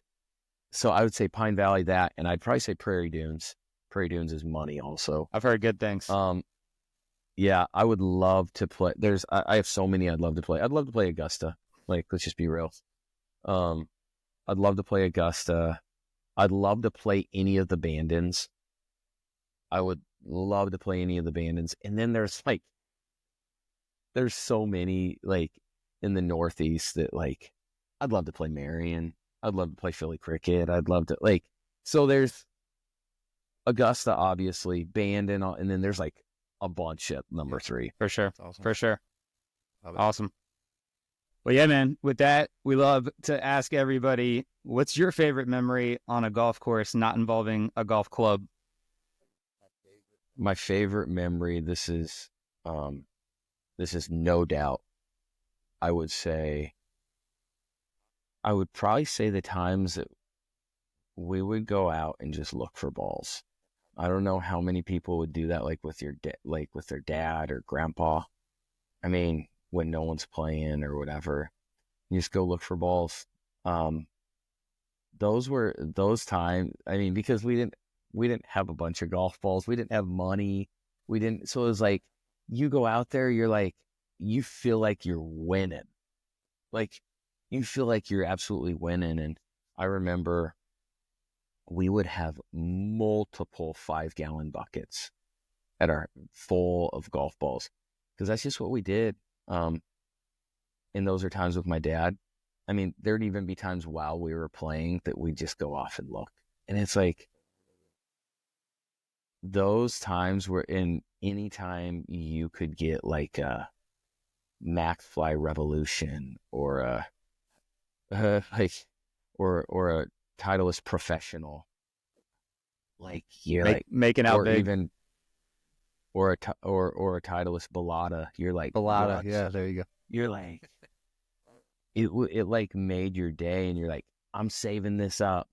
So I would say Pine Valley, that, and I'd probably say Prairie Dunes. Prairie Dunes is money also. I've heard good things. Yeah, I would love to play. I have so many I'd love to play. I'd love to play Augusta. Like, let's just be real. I'd love to play Augusta. I'd love to play any of the Bandons. I would love to play any of the Bandons. And then there's so many, like, in the Northeast that, like, I'd love to play Marion. I'd love to play Philly Cricket. I'd love to, like, so there's Augusta, obviously, Bandon, and then there's like a bunch at number 3. For sure. Awesome. For sure. Awesome. Well, yeah, man, with that, we love to ask everybody, what's your favorite memory on a golf course not involving a golf club? My favorite memory, this is no doubt, I would probably say the times that we would go out and just look for balls. I don't know how many people would do that, like with their dad or grandpa. I mean, when no one's playing or whatever, you just go look for balls. Those were those times. I mean, because we didn't have a bunch of golf balls. We didn't have money. So it was like, you go out there, you're like, you feel like you're winning. Like, you feel like you're absolutely winning. And I remember we would have multiple 5-gallon buckets at our full of golf balls because that's just what we did. And those are times with my dad. I mean, there'd even be times while we were playing that we'd just go off and look. And it's like those times were in any time you could get like a McFly Revolution or a or a Titleist Professional, like you're like making out or big. even or a Titleist Bellata, you're like Bellata, what? yeah, there you go. You're like it like made your day, and you're like, I'm saving this up.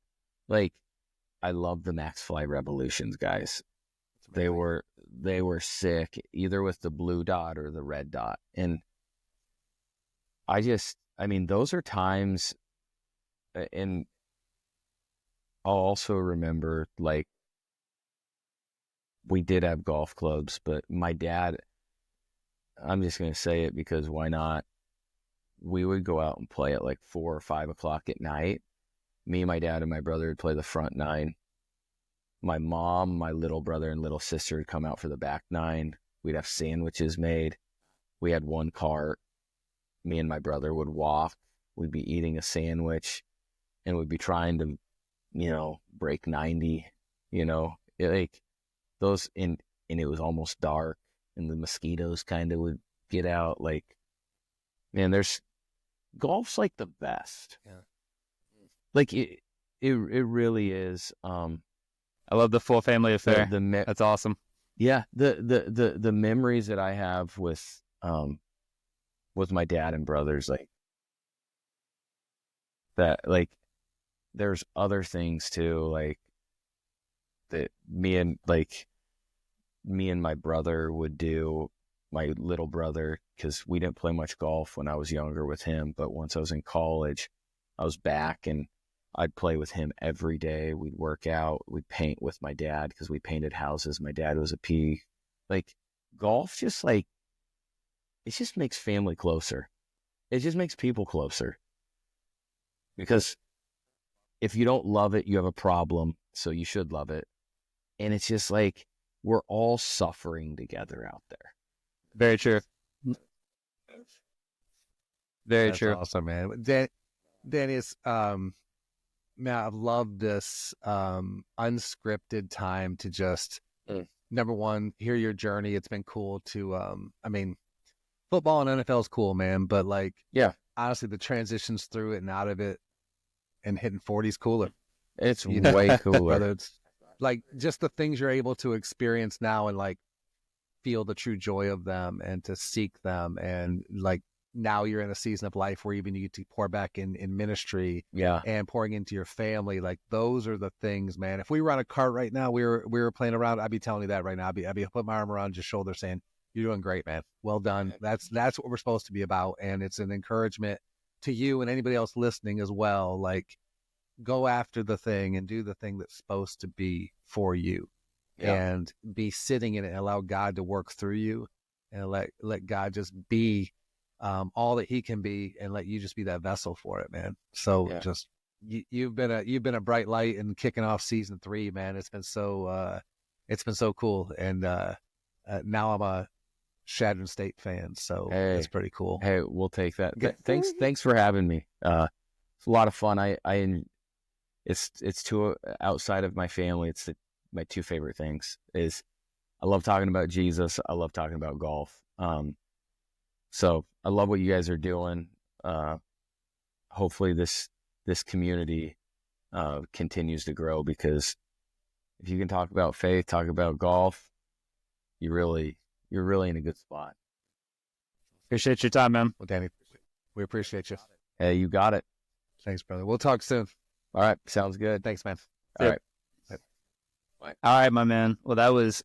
Like I love the MaxFly Revolutions, guys. They were sick, either with the blue dot or the red dot, and I mean, those are times, and I'll also remember, like, we did have golf clubs, but my dad, I'm just going to say it because why not? We would go out and play at like 4 or 5 o'clock at night. Me, my dad, and my brother would play the front 9. My mom, my little brother, and little sister would come out for the back 9. We'd have sandwiches made. We had one cart. Me and my brother would walk. We'd be eating a sandwich, and we'd be trying to, break 90, like those, and it was almost dark, and the mosquitoes kind of would get out. Like, man, golf's like the best. Yeah. Like it really is. I love the full family affair. That's awesome. Yeah. The memories that I have with my dad and brothers, like that, like there's other things too, like that me and my brother would do, my little brother, because we didn't play much golf when I was younger with him, but once I was in college, I was back and I'd play with him every day. We'd work out, we'd paint with my dad because we painted houses. My dad was a P. Like golf, just like, it just makes family closer. It just makes people closer. Because if you don't love it, you have a problem. So you should love it. And it's just like, we're all suffering together out there. Very true. Very That's true. awesome, man. Danny, it's, man, I've loved this unscripted time to just, number one, hear your journey. It's been cool to, I mean, football and NFL is cool, man. But like, yeah, honestly, the transitions through it and out of it and hitting 40 is cooler. It's way cooler. Whether it's like just the things you're able to experience now and like feel the true joy of them and to seek them. And like now you're in a season of life where even you get to pour back in ministry, and pouring into your family. Like those are the things, man. If we were on a cart right now, we were playing around, I'd be telling you that right now. I'd be putting my arm around your shoulder saying, you're doing great, man. Well done. That's what we're supposed to be about. And it's an encouragement to you and anybody else listening as well. Like, go after the thing and do the thing that's supposed to be for you, and be sitting in it and allow God to work through you, and let God just be all that he can be, and let you just be that vessel for it, man. So just you've been a bright light in kicking off season 3, man. It's been so cool. And now I'm a Shadron State fan, so it's pretty cool. Hey, we'll take that. Thanks for having me. It's a lot of fun. It's too outside of my family. It's my 2 favorite things is I love talking about Jesus. I love talking about golf. So I love what you guys are doing. Hopefully this community continues to grow, because if you can talk about faith, talk about golf, you're really in a good spot. Appreciate your time, man. Well, Danny, we appreciate you. Hey, you got it. Thanks, brother. We'll talk soon. All right. Sounds good. Thanks, man. All right. All right, my man. Well, that was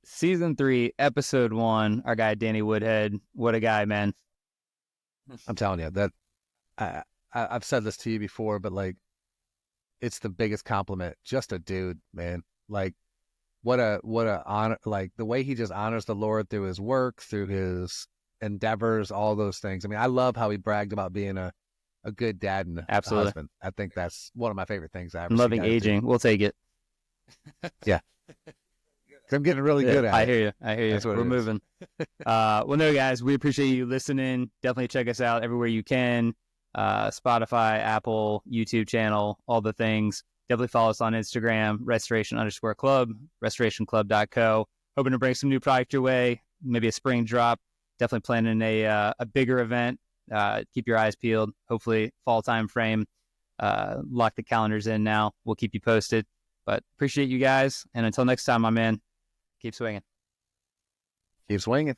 season 3, episode 1. Our guy, Danny Woodhead. What a guy, man. I'm telling you that I've said this to you before, but like, it's the biggest compliment. Just a dude, man. Like, what a honor, like the way he just honors the Lord through his work, through his endeavors, all those things. I mean, I love how he bragged about being a a good dad and a Absolutely. husband. I think that's one of my favorite things I ever I'm see loving guys do. aging. We'll take it. Yeah. 'Cause I'm getting really good at I it. hear you. That's what We're it is. moving. Well, no, guys, we appreciate you listening. Definitely check us out everywhere you can. Spotify, Apple, YouTube channel, all the things. Definitely follow us on Instagram, restoration_club, restorationclub.co. Hoping to bring some new product your way, maybe a spring drop. Definitely planning a bigger event. Keep your eyes peeled. Hopefully fall time frame. Lock the calendars in now. We'll keep you posted. But appreciate you guys. And until next time, my man, keep swinging. Keep swinging.